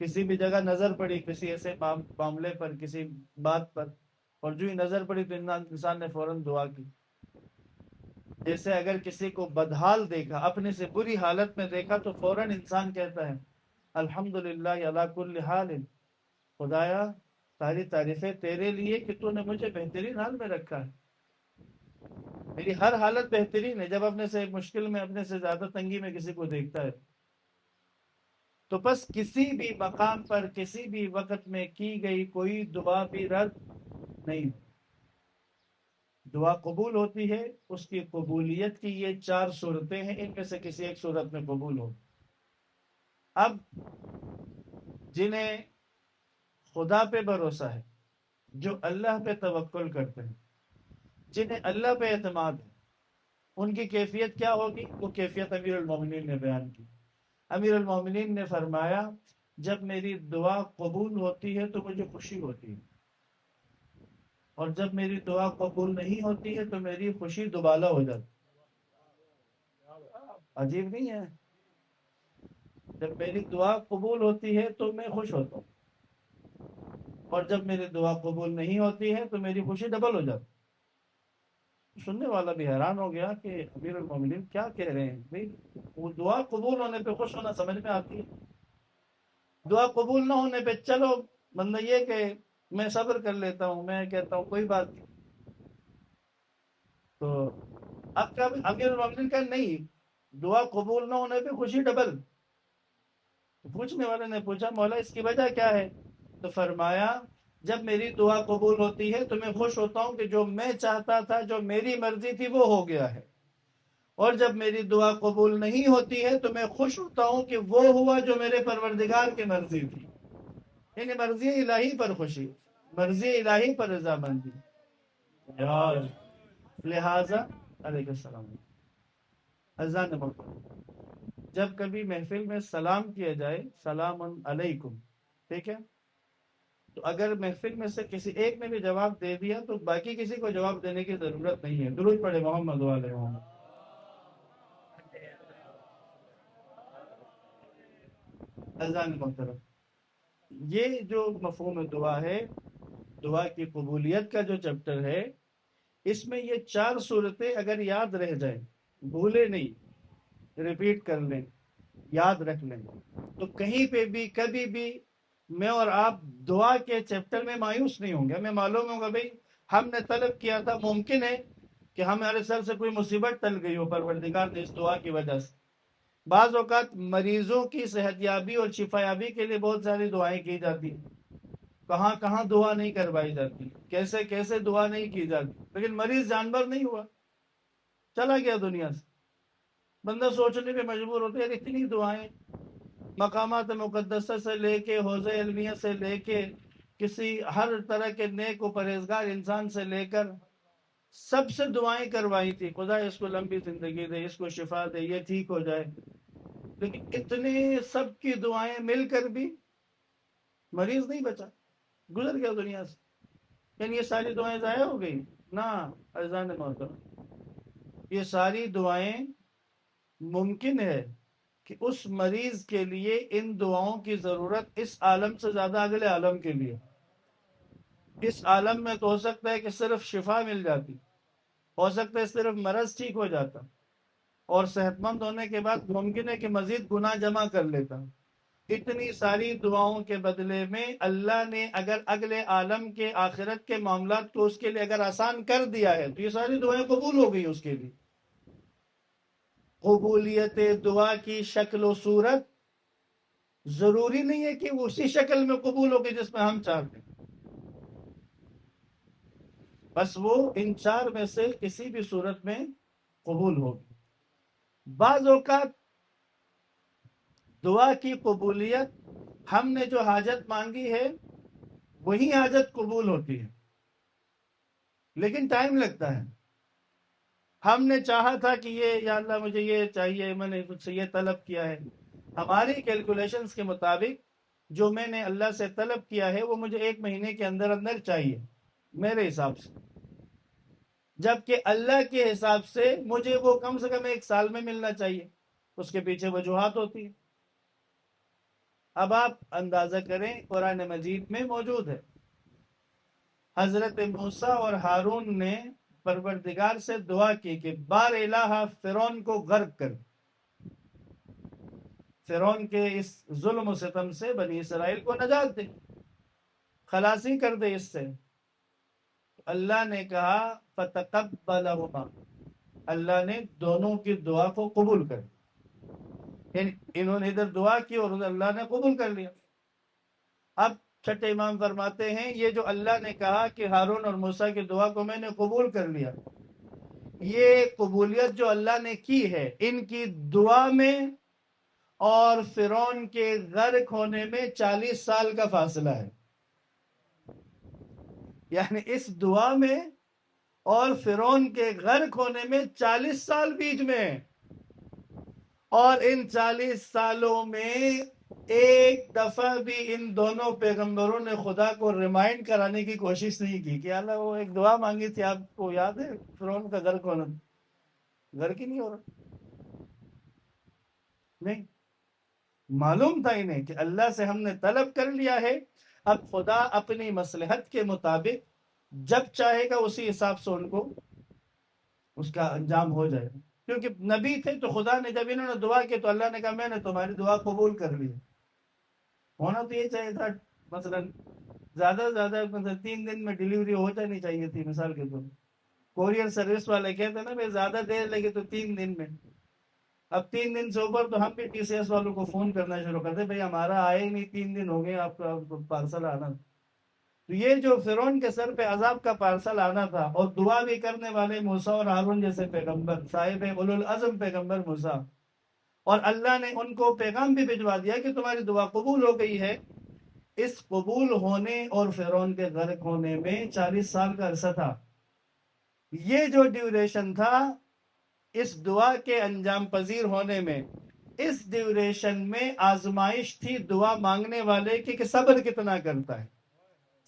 کسی بھی جگہ نظر پڑی کسی ایسے معاملے پر، کسی بات پر، اور جو ہی نظر پڑی تو انسان نے فوراً دعا کی۔ جیسے اگر کسی کو بدحال دیکھا، اپنے سے بری حالت میں دیکھا، تو فوراً انسان کہتا ہے الحمدللہ علی کل حال، خدایا ساری تعریفیں تیرے لیے کہ تو نے مجھے بہترین حال میں رکھا ہے، میری ہر حالت بہترین ہے۔ جب اپنے سے مشکل میں، اپنے سے زیادہ تنگی میں کسی کو دیکھتا ہے تو بس کسی بھی مقام پر، کسی بھی وقت میں کی گئی کوئی دعا بھی رد نہیں۔ دعا قبول ہوتی ہے، اس کی قبولیت کی یہ 4 صورتیں ہیں، ان میں سے کسی ایک صورت میں قبول ہو۔ اب جنہیں خدا پہ بھروسہ ہے، جو اللہ پہ توکل کرتے ہیں، جنہیں اللہ پہ اعتماد ہے، ان کی کیفیت کیا ہوگی؟ وہ کیفیت امیر المومنین نے بیان کی۔ امیر المومنین نے فرمایا جب میری دعا قبول ہوتی ہے تو مجھے خوشی ہوتی ہے، اور جب میری دعا قبول نہیں ہوتی ہے تو میری خوشی دوبالا ہو جاتی۔ عجیب نہیں ہے؟ جب میری دعا قبول ہوتی ہے تو میں خوش ہوتا ہوں، اور جب میری دعا قبول نہیں ہوتی ہے تو میری خوشی ڈبل ہو جاتی۔ سننے والا بھی حیران ہو گیا کہ امیر المومنین کیا کہہ رہے ہیں بھائی، وہ دعا قبول ہونے پہ خوش ہونا سمجھ میں آتی ہے، دعا قبول نہ ہونے پہ چلو بندہ یہ کہ میں صبر کر لیتا ہوں، میں کہتا ہوں کوئی بات نہیں۔ تو اب کا امیر المومنین کا نہیں، دعا قبول نہ ہونے پہ خوشی ڈبل۔ تو پوچھنے والے نے پوچھا مولا اس کی وجہ کیا ہے؟ تو فرمایا جب میری دعا قبول ہوتی ہے تو میں خوش ہوتا ہوں کہ جو میں چاہتا تھا، جو میری مرضی تھی، وہ ہو گیا ہے، اور جب میری دعا قبول نہیں ہوتی ہے تو میں خوش ہوتا ہوں کہ وہ ہوا جو میرے پروردگار کی مرضی تھی۔ یعنی مرضی الہی پر خوشی، مرضی الہی پر رضامندی۔ یار لہٰذا علیہ السلام اذان محترم، جب کبھی محفل میں سلام کیا جائے سلام علیکم، ٹھیک ہے، تو اگر محفل میں سے کسی ایک نے بھی جواب دے دیا تو باقی کسی کو جواب دینے کی ضرورت نہیں ہے۔ درود پڑھے محمد علیہ محمد۔ اذان محترم، یہ جو مفہوم دعا ہے، دعا کی قبولیت کا جو چیپٹر ہے، اس میں یہ 4 صورتیں اگر یاد رہ جائیں، بھولے نہیں، ریپیٹ کر لیں، یاد رکھ لیں، تو کہیں پہ بھی کبھی بھی میں اور آپ دعا کے چیپٹر میں مایوس نہیں ہوں گے۔ ہمیں معلوم ہوگا بھئی ہم نے طلب کیا تھا، ممکن ہے کہ ہمارے سر سے کوئی مصیبت ٹل گئی ہو پروردگار نے اس دعا کی وجہ سے۔ بعض اوقات مریضوں کی صحت یابی اور شفا یابی کے لیے بہت ساری دعائیں کی جاتی ہیں، کہاں کہاں دعا نہیں کروائی جاتی، کیسے کیسے دعا نہیں کی جاتی، لیکن مریض جانبر نہیں ہوا، چلا گیا دنیا سے۔ بندہ سوچنے پہ مجبور ہوتا ہے یار اتنی دعائیں، مقامات مقدسہ سے لے کے حوض علمیہ سے لے کے کسی ہر طرح کے نیک و پرہیزگار انسان سے لے کر سب سے دعائیں کروائی تھی، خدا اس کو لمبی زندگی دے، اس کو شفا دے، یہ ٹھیک ہو جائے، لیکن اتنے سب کی دعائیں مل کر بھی مریض نہیں بچا، گزر گیا دنیا سے۔ یعنی یہ ساری دعائیں ضائع ہو گئی؟ نہ عزیزان محترم، یہ ساری دعائیں ممکن ہے کہ اس مریض کے لیے ان دعاؤں کی ضرورت اس عالم سے زیادہ اگلے عالم کے لیے۔ اس عالم میں تو ہو سکتا ہے کہ صرف شفا مل جاتی، ہو سکتا ہے صرف مرض ٹھیک ہو جاتا، اور صحت مند ہونے کے بعد ممکن ہے کہ مزید گناہ جمع کر لیتا۔ اتنی ساری دعاؤں کے بدلے میں اللہ نے اگر اگلے عالم کے آخرت کے معاملات کو اس کے لیے اگر آسان کر دیا ہے تو یہ ساری دعائیں قبول ہو گئی اس کے لیے۔ قبولیت دعا کی شکل و صورت ضروری نہیں ہے کہ وہ اسی شکل میں قبول ہوگی جس میں ہم چاہتے ہیں، بس وہ ان چار میں سے کسی بھی صورت میں قبول ہوگی۔ بعض اوقات دعا کی قبولیت ہم نے جو حاجت مانگی ہے وہی حاجت قبول ہوتی ہے، لیکن ٹائم لگتا ہے۔ ہم نے چاہا تھا کہ یہ یا اللہ مجھے یہ چاہیے، میں نے تجھ سے یہ طلب کیا ہے، ہماری کیلکولیشنز کے مطابق جو میں نے اللہ سے طلب کیا ہے وہ مجھے 1 مہینے کے اندر اندر چاہیے میرے حساب سے، جبکہ اللہ کے حساب سے مجھے وہ کم سے کم 1 سال میں ملنا چاہیے۔ اس کے پیچھے وجوہات ہوتی ہیں۔ اب آپ اندازہ کریں، قرآن مجید میں موجود ہے حضرت موسیٰ اور ہارون نے پروردگار سے دعا کی کہ بار الہ فرعون کو غرق کر، فرعون کے اس ظلم و ستم سے بنی اسرائیل کو نجات دے، خلاصی کر دے اس سے۔ اللہ نے کہا فتقبلہما، اللہ نے دونوں کی دعا کو قبول کر لیا، انہوں نے ادھر دعا کی اور اللہ نے قبول کر لیا۔ اب چھٹے امام فرماتے ہیں یہ جو اللہ نے کہا کہ ہارون اور موسیٰ کی دعا کو میں نے قبول کر لیا، یہ قبولیت جو اللہ نے کی ہے ان کی دعا میں اور فرعون کے غرق ہونے میں 40 سال کا فاصلہ ہے، یعنی اس دعا میں اور فرعون کے غرق ہونے میں 40 سال بیچ میں ہے، اور ان 40 سالوں میں ایک دفعہ بھی ان دونوں پیغمبروں نے خدا کو ریمائنڈ کرانے کی کوشش نہیں کی کہ اللہ وہ ایک دعا مانگی تھی آپ کو یاد ہے، فرعون کا غرق ہونا، غرق ہی نہیں ہو رہا۔ نہیں، معلوم تھا انہیں کہ اللہ سے ہم نے طلب کر لیا ہے، اب خدا اپنی مصلحت کے مطابق جب چاہے گا اسی حساب سے ان کو اس کا انجام ہو جائے گا، کیونکہ نبی تھے تو خدا نے جب انہوں نے دعا کی تو اللہ نے کہا میں نے تمہاری دعا قبول کر لی۔ ہونا تو یہ چاہیے تھا مثلا زیادہ سے زیادہ مثلا 3 دن میں ڈیلیوری ہو جانی چاہیے تھی، مثال کے طور کوریئر سروس والے کہتے ہیں نا بھائی زیادہ دیر لگی تو 3 دن میں، اب 3 دن سے اوپر تو ہم بھی ٹی سی ایس والوں کو فون کرنا شروع کرتے بھائی ہمارا آئے ہی نہیں، 3 دن ہو گئے آپ کا پارسل آنا۔ تو یہ جو فرعون کے سر پہ عذاب کا پارسل آنا تھا، اور دعا بھی کرنے والے موسیٰ اور ہارون جیسے پیغمبر، صاحب اولو العزم پیغمبر موسیٰ، اور اللہ نے ان کو پیغام بھی بھجوا دیا کہ تمہاری دعا قبول ہو گئی ہے۔ اس قبول ہونے اور فرعون کے غرق ہونے میں 40 سال کا عرصہ تھا۔ یہ جو ڈیوریشن تھا اس دعا کے انجام پذیر ہونے میں، اس ڈیوریشن میں آزمائش تھی دعا مانگنے والے کی کہ صبر کتنا کرتا ہے،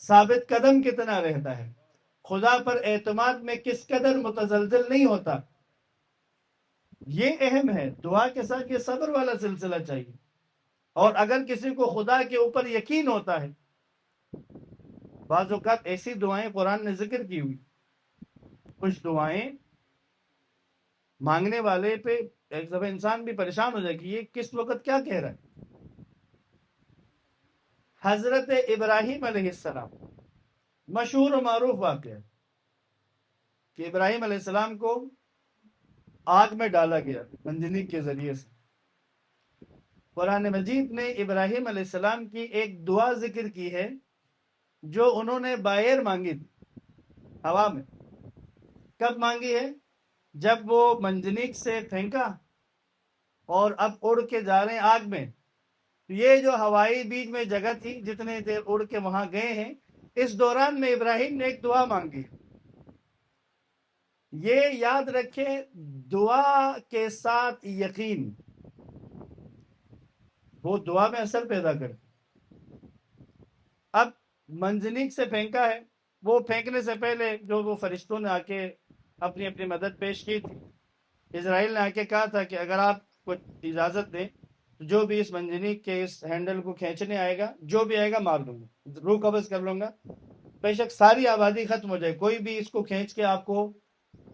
ثابت قدم کتنا رہتا ہے، خدا پر اعتماد میں کس قدر متزلزل نہیں ہوتا۔ یہ اہم ہے، دعا کے ساتھ یہ صبر والا سلسلہ چاہیے۔ اور اگر کسی کو خدا کے اوپر یقین ہوتا ہے، بعض اوقات ایسی دعائیں قرآن نے ذکر کی ہوئی، کچھ دعائیں مانگنے والے پہ ایک دفعہ انسان بھی پریشان ہو جائے کہ یہ کس وقت کیا کہہ رہا ہے۔ حضرت ابراہیم علیہ السلام، مشہور و معروف واقعہ ہے کہ ابراہیم علیہ السلام کو آگ میں ڈالا گیا منجنیق کے ذریعے سے۔ قرآن مجید نے ابراہیم علیہ السلام کی ایک دعا ذکر کی ہے جو انہوں نے باہر مانگی تھی ہوا میں۔ کب مانگی ہے؟ جب وہ منجنیق سے پھینکا اور اب اڑ کے جا رہے ہیں آگ میں، یہ جو ہوائی بیچ میں جگہ تھی جتنے دیر اڑ کے وہاں گئے ہیں، اس دوران میں ابراہیم نے ایک دعا مانگی۔ یہ یاد رکھیں، دعا کے ساتھ یقین وہ دعا میں اثر پیدا کرتی۔ اب منجنیق سے پھینکا ہے، وہ پھینکنے سے پہلے جو وہ فرشتوں نے آ کے اپنی اپنی مدد پیش کی تھی، اسرائیل نے آ کے کہا تھا کہ اگر آپ کو اجازت دیں تو جو بھی اس منجنیق کے اس ہینڈل کو کھینچنے آئے گا، جو بھی آئے گا مار دوں گا، روح قبض کر لوں گا، بے شک ساری آبادی ختم ہو جائے، کوئی بھی اس کو کھینچ کے آپ کو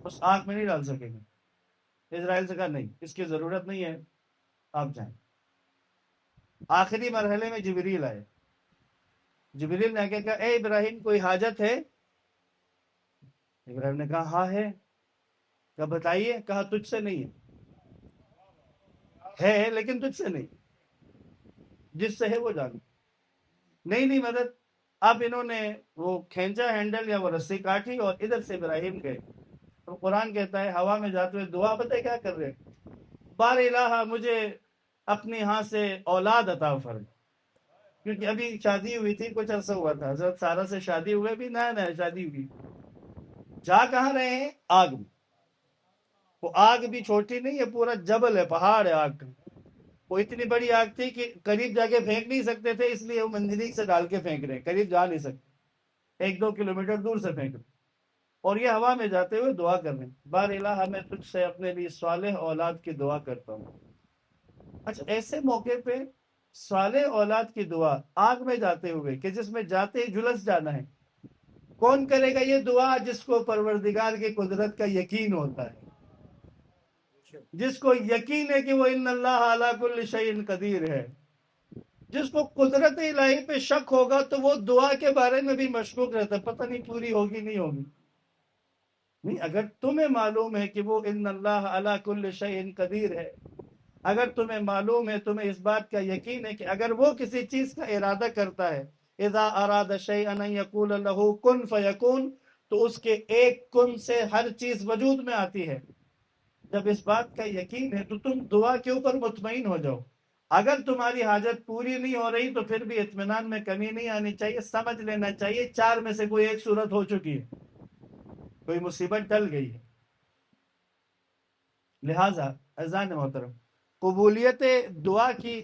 اس آگ میں نہیں ڈال سکے گا۔ اسرائیل سے کہا نہیں، اس کی ضرورت نہیں ہے، آپ جائیں۔ آخری مرحلے میں جبریل آئے، جبریل نے کہا اے ابراہیم کوئی حاجت ہے؟ ابراہیم نے کہا ہاں ہے۔ کہا بتائیے؟ کہا تجھ سے نہیں ہے لیکن تجھ سے نہیں۔ جس سے ہے وہ جانے. نہیں مدد. اب انہوں نے وہ کھینچا ہینڈل یا وہ رسی کاٹی اور ادھر سے ابراہیم گئے. تو قرآن کہتا ہے ہوا میں جاتے ہوئے دعا پتہ کیا کر رہے ہیں؟ بار الہ مجھے اپنی ہاں سے اولاد عطا فرما. کیونکہ ابھی شادی ہوئی تھی، کچھ عرصہ ہوا تھا، حضرت سارہ سے شادی ہوئے، بھی نیا شادی ہوئی. جا کہاں رہے ہیں؟ آگ میں. وہ آگ بھی چھوٹی نہیں ہے، پورا جبل ہے، پہاڑ ہے آگ کا. وہ اتنی بڑی آگ تھی کہ قریب جا کے پھینک نہیں سکتے تھے، اس لیے وہ منجنیق سے ڈال کے پھینک رہے ہیں، قریب جا نہیں سکتے، 1-2 کلومیٹر دور سے پھینک رہے. اور یہ ہوا میں جاتے ہوئے دعا کر رہے ہیں، بار الہ میں تجھ سے اپنے لیے صالح اولاد کی دعا کرتا ہوں. اچھا، ایسے موقع پہ صالح اولاد کی دعا آگ میں جاتے ہوئے کہ جس میں جاتے ہی جھلس جانا ہے، کون کرے گا یہ دعا؟ جس کو پروردگار کی قدرت کا یقین ہوتا ہے، جس کو یقین ہے کہ وہ ان اللہ علی کل شیء قدیر ہے. جس کو قدرت الہی پہ شک ہوگا تو وہ دعا کے بارے میں بھی مشکوک رہتا ہے، پتہ نہیں پوری ہوگی نہیں ہوگی. نہیں، اگر تمہیں معلوم ہے کہ وہ ان اللہ علی کل شیء قدیر ہے، اگر تمہیں معلوم ہے، تمہیں اس بات کا یقین ہے کہ اگر وہ کسی چیز کا ارادہ کرتا ہے، اذا اراد شیئا ان یقول له کن فیکون، تو اس کے ایک کن سے ہر چیز وجود میں آتی ہے. جب اس بات کا یقین ہے تو تم دعا کے اوپر مطمئن ہو جاؤ. اگر تمہاری حاجت پوری نہیں ہو رہی تو پھر بھی اطمینان میں کمی نہیں آنی چاہیے. سمجھ لینا چاہیے 4 میں سے کوئی ایک صورت ہو چکی ہے، کوئی مصیبت ٹل گئی ہے. لہٰذا عزیزان محترم، قبولیت دعا کی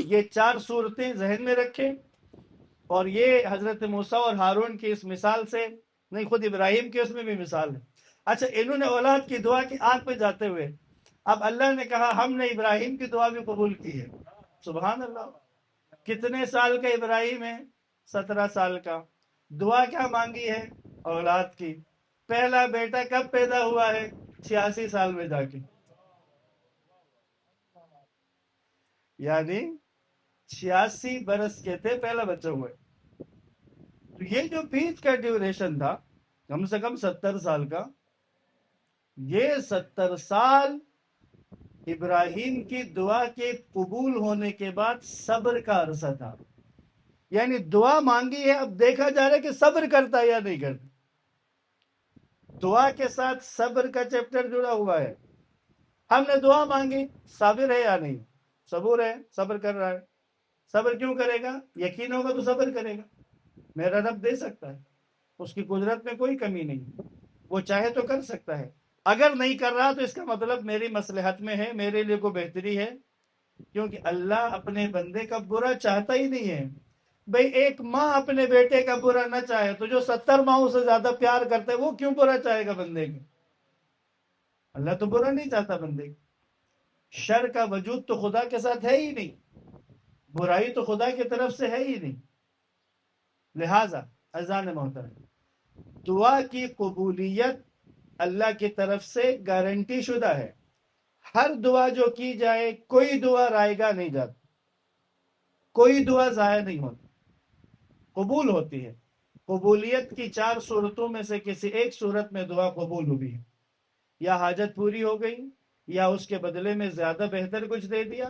یہ 4 صورتیں ذہن میں رکھیں. اور یہ حضرت موسیٰ اور ہارون کی اس مثال سے نہیں، خود ابراہیم کی اس میں بھی مثال ہے. اچھا، انہوں نے اولاد کی دعا کی آگ پہ جاتے ہوئے. اب اللہ نے کہا ہم نے ابراہیم کی دعا بھی قبول کی ہے. سبحان اللہ. کتنے سال کا ابراہیم ہے؟ 17 سال کا. دعا کیا مانگی ہے؟ اولاد کی. پہلا بیٹا کب پیدا ہوا ہے؟ 86 سال میں جا کے. یعنی 86 برس کے تھے، پہلا بچہ ہوا ہے. تو یہ جو بیچ کا ڈیوریشن تھا کم سے کم 70 سال کا، یہ 70 سال ابراہیم کی دعا کے قبول ہونے کے بعد صبر کا عرصہ تھا. یعنی دعا مانگی ہے، اب دیکھا جا رہا ہے کہ صبر کرتا ہے یا نہیں کرتا. دعا کے ساتھ صبر کا چیپٹر جڑا ہوا ہے. ہم نے دعا مانگی، صابر ہے یا نہیں؟ صبور ہے، صبر کر رہا ہے. صبر کیوں کرے گا؟ یقین ہوگا تو صبر کرے گا. میرا رب دے سکتا ہے، اس کی قدرت میں کوئی کمی نہیں، وہ چاہے تو کر سکتا ہے. اگر نہیں کر رہا تو اس کا مطلب میری مصلحت میں ہے، میرے لیے کوئی بہتری ہے. کیونکہ اللہ اپنے بندے کا برا چاہتا ہی نہیں ہے. بھئی ایک ماں اپنے بیٹے کا برا نہ چاہے تو جو 70 ماؤں سے زیادہ پیار کرتا ہے وہ کیوں برا چاہے گا بندے کا؟ اللہ تو برا نہیں چاہتا بندے کا. شر کا وجود تو خدا کے ساتھ ہے ہی نہیں، برائی تو خدا کی طرف سے ہے ہی نہیں. لہٰذا عزیزان محترم، دعا کی قبولیت اللہ کی طرف سے گارنٹی شدہ ہے. ہر دعا جو کی جائے، کوئی دعا رائیگاں نہیں جاتی، کوئی دعا ضائع نہیں ہوتی، قبول ہوتی ہے. قبولیت کی 4 صورتوں میں سے کسی ایک صورت میں دعا قبول ہوئی، یا حاجت پوری ہو گئی، یا اس کے بدلے میں زیادہ بہتر کچھ دے دیا،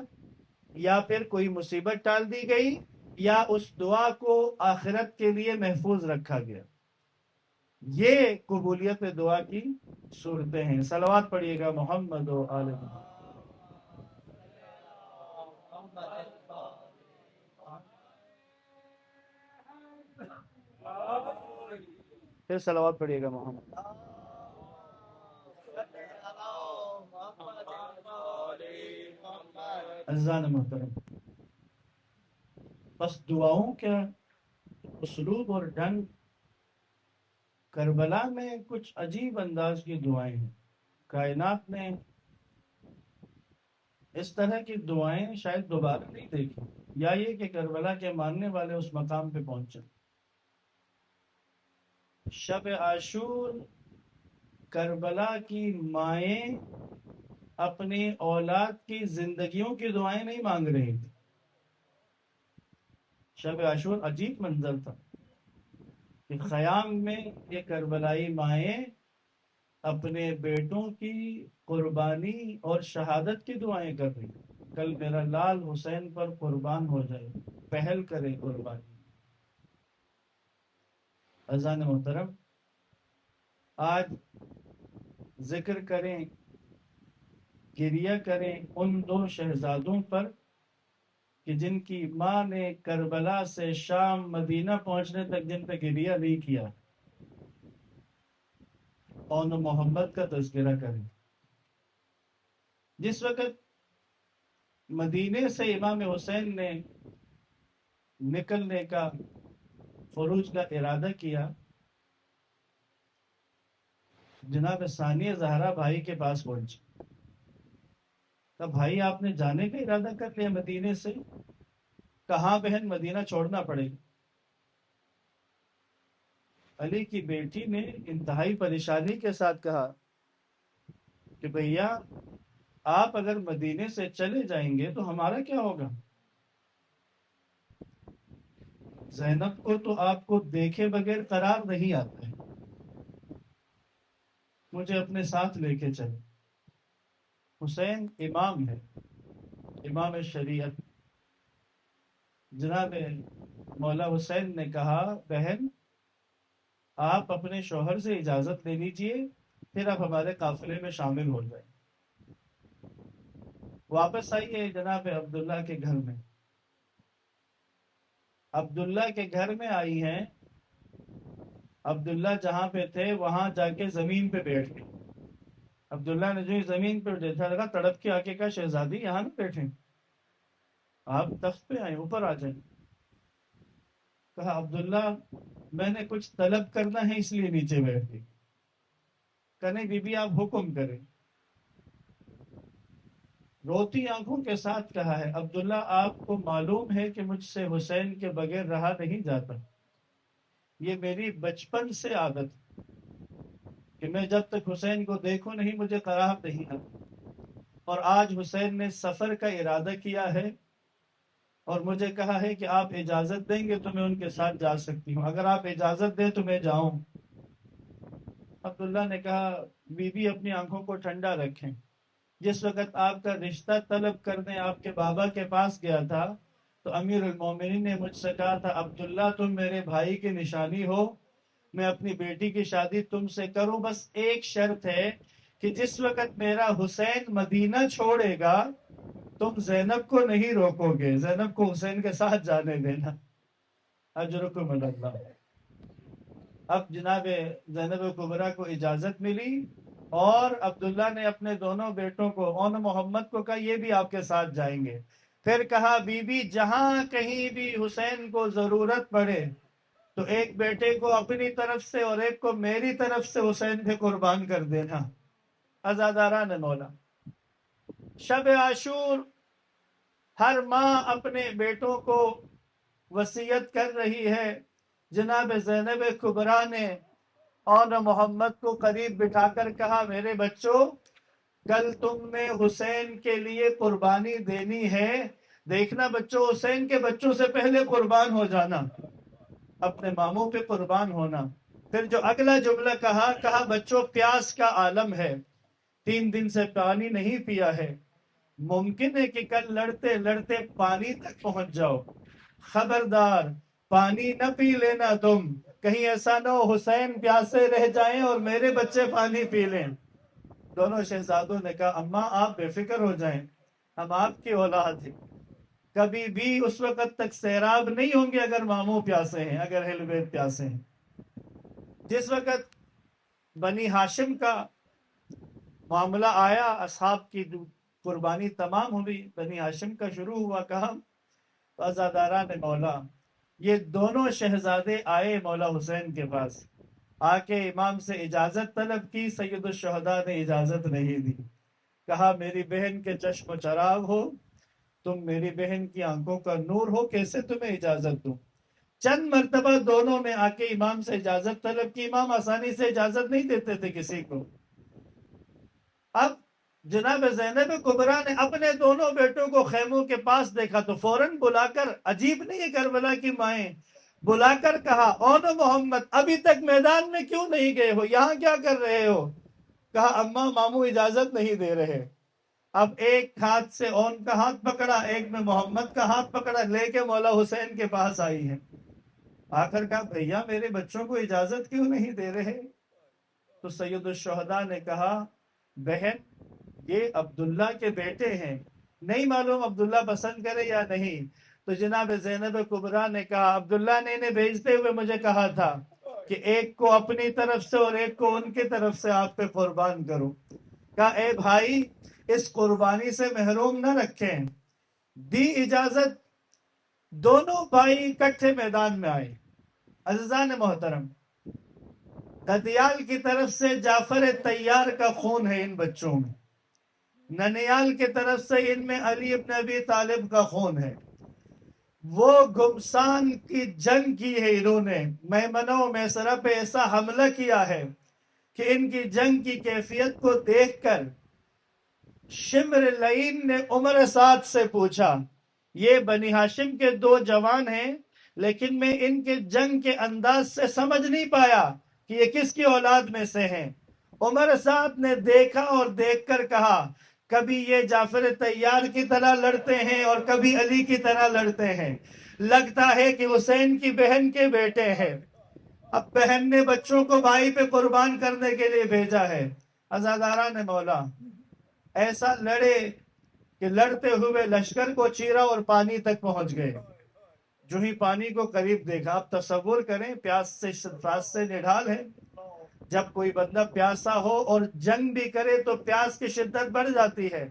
یا پھر کوئی مصیبت ٹال دی گئی، یا اس دعا کو آخرت کے لیے محفوظ رکھا گیا. یہ قبولیت دعا کی صورتیں ہیں. صلوات پڑھیے گا محمد و آل محمد. پھر صلوات پڑھیے گا محمد. عزیزان محترم، بس دعاؤں کا اسلوب اور ڈھنگ، کربلا میں کچھ عجیب انداز کی دعائیں ہیں. کائنات نے اس طرح کی دعائیں شاید دوبارہ نہیں دیکھی، یا یہ کہ کربلا کے ماننے والے اس مقام پہ پہنچے. شب عاشور کربلا کی مائیں اپنی اولاد کی زندگیوں کی دعائیں نہیں مانگ رہی تھی. شب عاشور عجیب منظر تھا کہ خیام میں یہ کربلائی مائیں اپنے بیٹوں کی قربانی اور شہادت کی دعائیں کر رہی. کل میرا لال حسین پر قربان ہو جائے، پہل کرے قربانی۔ اذان محترم، آج ذکر کریں، گریہ کریں ان دو شہزادوں پر کہ جن کی ماں نے کربلا سے شام مدینہ پہنچنے تک جن پہ گریہ نہیں کیا، اور محمد کا تذکرہ کریں۔ جس وقت مدینے سے امام حسین نے نکلنے کا، خروج کا ارادہ کیا، جناب ثانیہ زہرا بھائی کے پاس پہنچی۔ کہا بھائی آپ نے جانے کا ارادہ کر لیا مدینے سے؟ کہاں بہن، مدینہ چھوڑنا پڑے گا۔ علی کی بیٹی نے انتہائی پریشانی کے ساتھ کہا کہ بھیا آپ اگر مدینے سے چلے جائیں گے تو ہمارا کیا ہوگا؟ زینب کو تو آپ کو دیکھے بغیر قرار نہیں آتا ہے، مجھے اپنے ساتھ لے کے چلے۔ حسین امام ہے، امام شریعت۔ جناب مولا حسین نے کہا بہن آپ اپنے شوہر سے اجازت لے لیجئے، پھر آپ ہمارے قافلے میں شامل ہو جائیں۔ واپس آئیے جناب عبداللہ کے گھر میں۔ عبداللہ کے گھر میں آئی ہیں، عبداللہ جہاں پہ تھے وہاں جا کے زمین پہ بیٹھ گئے۔ عبداللہ نے جو ہی زمین پہ دیکھا لگا، تڑپ کے آکے کہا شہزادی یہاں نہ بیٹھیں، آپ تخت پہ آئیں، اوپر آ جائیں۔ کہا عبداللہ میں نے کچھ طلب کرنا ہے اس لیے نیچے بیٹھ گئی۔ کہنے بی بی آپ حکم کریں۔ روتی آنکھوں کے ساتھ کہا ہے عبداللہ آپ کو معلوم ہے کہ مجھ سے حسین کے بغیر رہا نہیں جاتا، یہ میری بچپن سے عادت کہ میں جب تک حسین کو دیکھوں نہیں مجھے قرار نہیں آتا، اور آج حسین نے سفر کا ارادہ کیا ہے اور مجھے کہا ہے کہ آپ اجازت دیں گے تو میں ان کے ساتھ جا سکتی ہوں، اگر آپ اجازت دیں تو میں جاؤں۔ عبداللہ نے کہا بی بی اپنی آنکھوں کو ٹھنڈا رکھیں، جس وقت آپ کا رشتہ طلب کرنے آپ کے بابا کے پاس گیا تھا تو امیر المومنین نے مجھ سے کہا تھا عبداللہ تم میرے بھائی کی نشانی ہو، میں اپنی بیٹی کی شادی تم سے کروں، بس ایک شرط ہے کہ جس وقت میرا حسین مدینہ چھوڑے گا تم زینب کو نہیں روکو گے، زینب کو حسین کے ساتھ جانے دینا، اجرکم اللہ۔ اب جناب زینب کبریٰ کو اجازت ملی اور عبداللہ نے اپنے دونوں بیٹوں کو اون محمد کو کہا یہ بھی آپ کے ساتھ جائیں گے۔ پھر کہا بی بی جہاں کہیں بھی حسین کو ضرورت پڑے تو ایک بیٹے کو اپنی طرف سے اور ایک کو میری طرف سے حسین پہ قربان کر دینا۔ عزاداران مولا، شب عاشور ہر ماں اپنے بیٹوں کو وصیت کر رہی ہے۔ جناب زینب کبریٰ نے اور محمد کو قریب بٹھا کر کہا میرے بچوں کل تم نے حسین کے لیے قربانی دینی ہے، دیکھنا بچوں حسین کے بچوں سے پہلے قربان ہو جانا، اپنے ماموں پہ قربان ہونا۔ پھر جو اگلا جملہ کہا بچوں پیاس کا عالم ہے، 3 دن سے پانی نہیں پیا ہے، ممکن ہے کہ کل لڑتے لڑتے پانی تک پہنچ جاؤ، خبردار پانی نہ پی لینا تم، کہیں ایسا نہ ہو حسین پیاسے رہ جائیں اور میرے بچے پانی پی لیں۔ دونوں شہزادوں نے کہا اماں آپ بے فکر ہو جائیں، ہم آپ کی اولاد ہیں، کبھی بھی اس وقت تک سیراب نہیں ہوں گے اگر ماموں پیاسے ہیں، اگر اہل بیت پیاسے ہیں۔ جس وقت بنی ہاشم کا معاملہ آیا، اصحاب کی قربانی تمام ہوئی، بنی ہاشم کا شروع ہوا کام، عزاداران مولا یہ دونوں شہزادے آئے مولا حسین کے پاس، آ کے امام سے اجازت طلب کی، سید الشہداء نے اجازت نہیں دی، کہا میری بہن کے چشم و چراغ ہو، تم میری بہن کی آنکھوں کا نور ہو، کیسے تمہیں اجازت دوں؟ چند مرتبہ دونوں نے آ کے امام سے اجازت طلب کی، امام آسانی سے اجازت نہیں دیتے تھے کسی کو۔ اب جناب زینب کبریٰ نے اپنے دونوں بیٹوں کو خیموں کے پاس دیکھا تو فوراً بلا کر، عجیب نہیں ہے کربلا کی مائیں، بلا کر کہا اون محمد ابھی تک میدان میں کیوں نہیں گئے ہو، یہاں کیا کر رہے ہو؟ کہا اماں ماموں اجازت نہیں دے رہے۔ اب ایک ہاتھ سے اون کا ہاتھ پکڑا، ایک میں محمد کا ہاتھ پکڑا، لے کے مولا حسین کے پاس آئی ہے۔ آخر کہا بھیا میرے بچوں کو اجازت کیوں نہیں دے رہے؟ تو سید الشہداء نے کہا بہن یہ عبداللہ کے بیٹے ہیں، نہیں معلوم عبداللہ پسند کرے یا نہیں۔ تو جناب زینب کبریٰ نے کہا عبداللہ نے انہیں بھیجتے ہوئے مجھے کہا تھا کہ ایک کو اپنی طرف سے اور ایک کو ان کی طرف سے آپ پہ قربان کرو۔ کہا اے بھائی اس قربانی سے محروم نہ رکھیں۔ دی اجازت، دونوں بھائی اکٹھے میدان میں آئے۔ عزیزان محترم، ددیال کی طرف سے جعفر طیار کا خون ہے ان بچوں میں، ننیال کی طرف سے ان میں علی ابن ابی طالب کا خون ہے۔ وہ گمسان کی جنگ کی ہے انہوں نے، میمنہ و میسرہ پہ ایسا حملہ کیا ہے کہ ان کی جنگ کی کیفیت کو دیکھ کر شمر لعین نے عمر سعد سے پوچھا یہ بنی ہاشم کے دو جوان ہیں لیکن میں ان کے جنگ کے انداز سے سمجھ نہیں پایا کہ یہ کس کی اولاد میں سے ہیں۔ عمر سعد نے دیکھا اور دیکھ کر کہا کبھی یہ جعفر طیار کی طرح لڑتے ہیں اور کبھی علی کی طرح لڑتے ہیں، لگتا ہے کہ حسین کی بہن کے بیٹے ہیں۔ اب بہن نے بچوں کو بھائی پہ قربان کرنے کے لیے بھیجا ہے۔ عزاداران مولا ایسا لڑے کہ لڑتے ہوئے لشکر کو چیرا اور پانی تک پہنچ گئے۔ جو ہی پانی کو قریب دیکھا، آپ تصور کریں پیاس سے نڈھال ہے، جب کوئی بندہ پیاسا ہو اور جنگ بھی کرے تو پیاس کی شدت بڑھ جاتی ہے،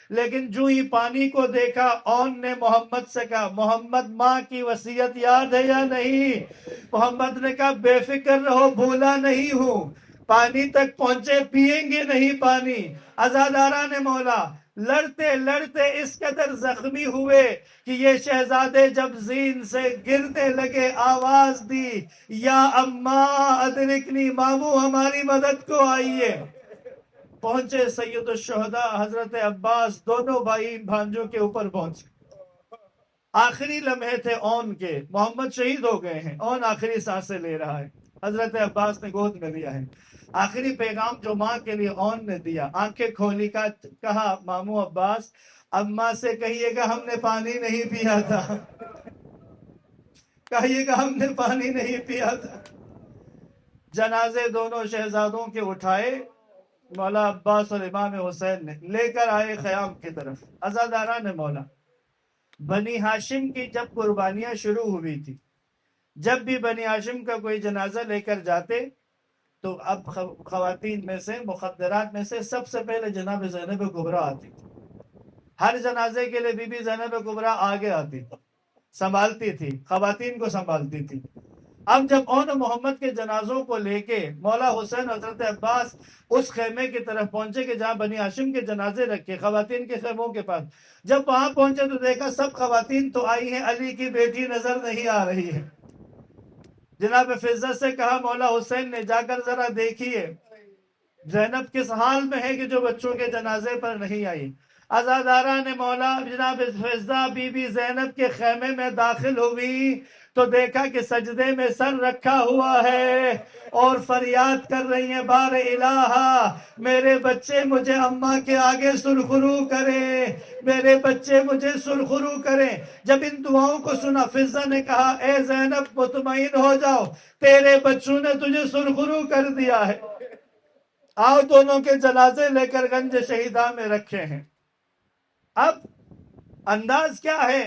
لیکن جو ہی پانی کو دیکھا اون نے محمد سے کہا محمد ماں کی وصیت یاد ہے یا نہیں؟ محمد نے کہا بے فکر رہو بھولا نہیں ہوں۔ پانی تک پہنچے، پیئیں گے نہیں پانی۔ عزاداران مولا لڑتے لڑتے اس قدر زخمی ہوئے کہ یہ شہزادے جب زین سے گرنے لگے آواز دی یا اماں ادرکنی، مامو ہماری مدد کو آئیے۔ پہنچے سید الشہداء حضرت عباس، دونوں بھائی بھانجوں کے اوپر پہنچے۔ آخری لمحے تھے اون کے، محمد شہید ہو گئے ہیں، اون آخری سانسیں لے رہا ہے، حضرت عباس نے گود میں لیا ہے۔ آخری پیغام جو ماں کے لیے اون نے دیا، آنکھیں کھولی کا کہا مامو عباس اماں سے کہیے گا ہم نے پانی نہیں پیا تھا، کہیے گا ہم نے پانی نہیں پیا تھا۔ جنازے دونوں شہزادوں کے اٹھائے، مولا عباس اور امام حسین نے لے کر آئے خیام کی طرف۔ عزاداران مولا بنی ہاشم کی جب قربانیاں شروع ہوئی تھی، جب بھی بنی ہاشم کا کوئی جنازہ لے کر جاتے تو اب خواتین میں سے، مخدرات میں سے سب سے پہلے جناب زینب کبریٰ آتی تھی۔ ہر جنازے کے لیے بی بی زینب کبریٰ آگے آتی، سنبھالتی تھی، خواتین کو سنبھالتی تھی۔ اب جب اون محمد کے جنازوں کو لے کے مولا حسین حضرت عباس اس خیمے کی طرف پہنچے کہ جہاں بنی ہاشم کے جنازے رکھے، خواتین کے خیموں کے پاس، جب وہاں پہنچے تو دیکھا سب خواتین تو آئی ہیں، علی کی بیٹی نظر نہیں آ رہی ہے۔ جناب فضہ سے کہا مولا حسین نے جا کر ذرا دیکھیے زینب کس حال میں ہے کہ جو بچوں کے جنازے پر نہیں آئی۔ عزاداران مولا جناب فضہ بی بی زینب کے خیمے میں داخل ہوئی تو دیکھا کہ سجدے میں سر رکھا ہوا ہے اور فریاد کر رہی ہیں بار الہ میرے بچے مجھے اماں کے آگے سرخرو کریں، میرے بچے مجھے سرخرو کریں۔ جب ان دعاؤں کو سنا فضہ نے کہا اے زینب مطمئن ہو جاؤ، تیرے بچوں نے تجھے سرخرو کر دیا ہے۔ آؤ دونوں کے جنازے لے کر گنج شہیداں میں رکھے ہیں۔ اب انداز کیا ہے؟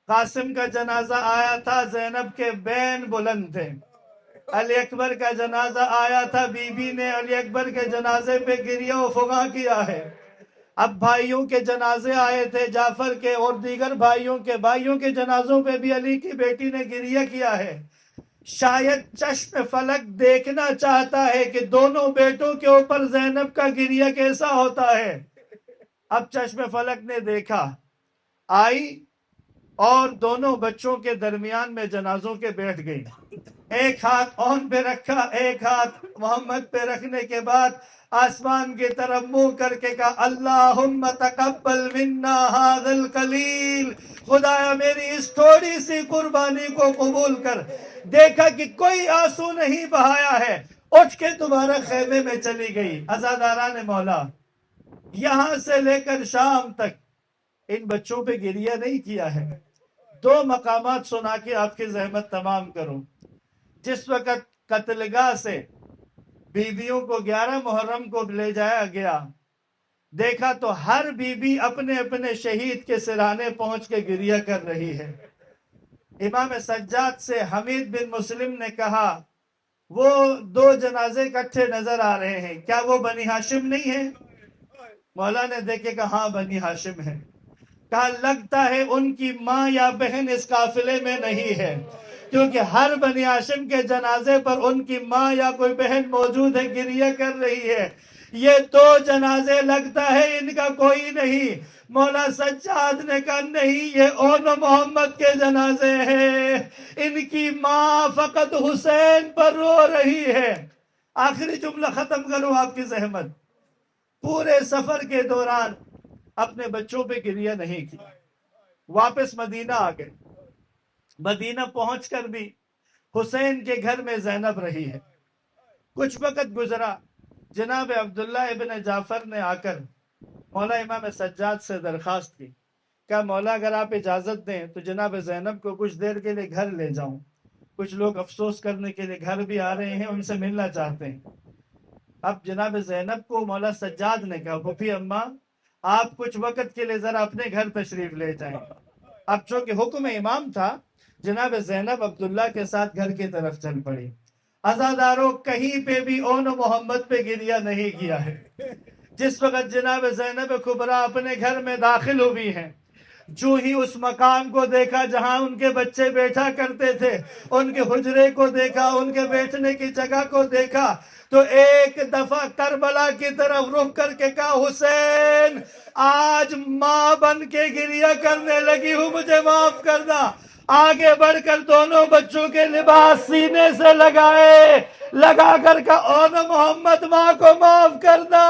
قاسم کا جنازہ آیا تھا، زینب کے بین بلند تھے۔ علی اکبر کا جنازہ آیا تھا، بی بی نے علی اکبر کے جنازے پہ گریہ و فغاں کیا ہے۔ اب بھائیوں کے جنازے آئے تھے، جعفر کے اور دیگر بھائیوں کے جنازوں پہ بھی علی کی بیٹی نے گریہ کیا ہے۔ شاید چشم فلک دیکھنا چاہتا ہے کہ دونوں بیٹوں کے اوپر زینب کا گریہ کیسا ہوتا ہے۔ اب چشم فلک نے دیکھا، آئی اور دونوں بچوں کے درمیان میں جنازوں کے بیٹھ گئی، ایک ہاتھ اون پہ رکھا، ایک ہاتھ محمد پہ رکھنے کے بعد آسمان کی طرف منہ کر کے کہا اللہم تقبل منا ھذا القلیل، خدایا میری اس تھوڑی سی قربانی کو قبول کر۔ دیکھا کہ کوئی آنسو نہیں بہایا ہے، اٹھ کے دوبارہ خیمے میں چلی گئی۔ عزاداران مولا یہاں سے لے کر شام تک ان بچوں پہ گریہ نہیں کیا ہے۔ 2 مقامات سنا کے آپ کی زحمت تمام کروں۔ جس وقت قتل گاہ سے بیویوں کو 11 محرم کو لے جایا گیا، دیکھا تو ہر بیوی اپنے اپنے شہید کے سرانے پہنچ کے گریہ کر رہی ہے۔ امام سجاد سے حمید بن مسلم نے کہا وہ 2 جنازے اکٹھے نظر آ رہے ہیں، کیا وہ بنی ہاشم نہیں ہے؟ مولا نے دیکھے کہا ہاں بنی ہاشم ہے۔ کہا لگتا ہے ان کی ماں یا بہن اس قافلے میں نہیں ہے، کیونکہ ہر بنی ہاشم کے جنازے پر ان کی ماں یا کوئی بہن موجود ہے، گریہ کر رہی ہے۔ یہ 2 جنازے لگتا ہے ان کا کوئی نہیں۔ مولا سجاد نے کہا نہیں، یہ اون محمد کے جنازے ہیں، ان کی ماں فقط حسین پر رو رہی ہے۔ آخری جملہ ختم کروں آپ کی زحمت۔ پورے سفر کے دوران اپنے بچوں پہ گریہ نہیں کی، واپس مدینہ آ گئے۔ مدینہ پہنچ کر بھی حسین کے گھر میں زینب رہی ہے۔ کچھ وقت گزرا، جناب عبداللہ ابن جعفر نے آ کر مولا امام سجاد سے درخواست کی، کہا مولا اگر آپ اجازت دیں تو جناب زینب کو کچھ دیر کے لیے گھر لے جاؤں، کچھ لوگ افسوس کرنے کے لیے گھر بھی آ رہے ہیں، ان سے ملنا چاہتے ہیں۔ اب جناب زینب کو مولا سجاد نے کہا پھوپھی اماں آپ کچھ وقت کے لیے ذرا اپنے گھر تشریف لے جائیں۔ اب چونکہ حکم امام تھا، جناب زینب عبداللہ کے ساتھ گھر کی طرف چل پڑی۔ عزاداروں کہیں پہ بھی اون محمد پہ گریہ نہیں کیا ہے۔ جس وقت جناب زینب کبریٰ اپنے گھر میں داخل ہوئی ہیں، جو ہی اس مقام کو دیکھا جہاں ان کے بچے بیٹھا کرتے تھے، ان کے حجرے کو دیکھا، ان کے بیٹھنے کی جگہ کو دیکھا، تو ایک دفعہ کربلا کی طرف رخ کر کے کہا حسین آج ماں بن کے گریہ کرنے لگی ہوں، مجھے معاف کرنا۔ آگے بڑھ کر دونوں بچوں کے لباس سینے سے لگائے، لگا کر کہا اون محمد ماں کو معاف کرنا،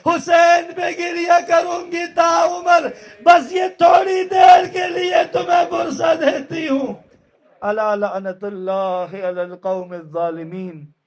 حسین پہ گریہ کروں گی تا عمر، بس یہ تھوڑی دیر کے لیے تمہیں فرصت دیتی ہوں۔ الا لعنت اللہ علی القوم الظالمین۔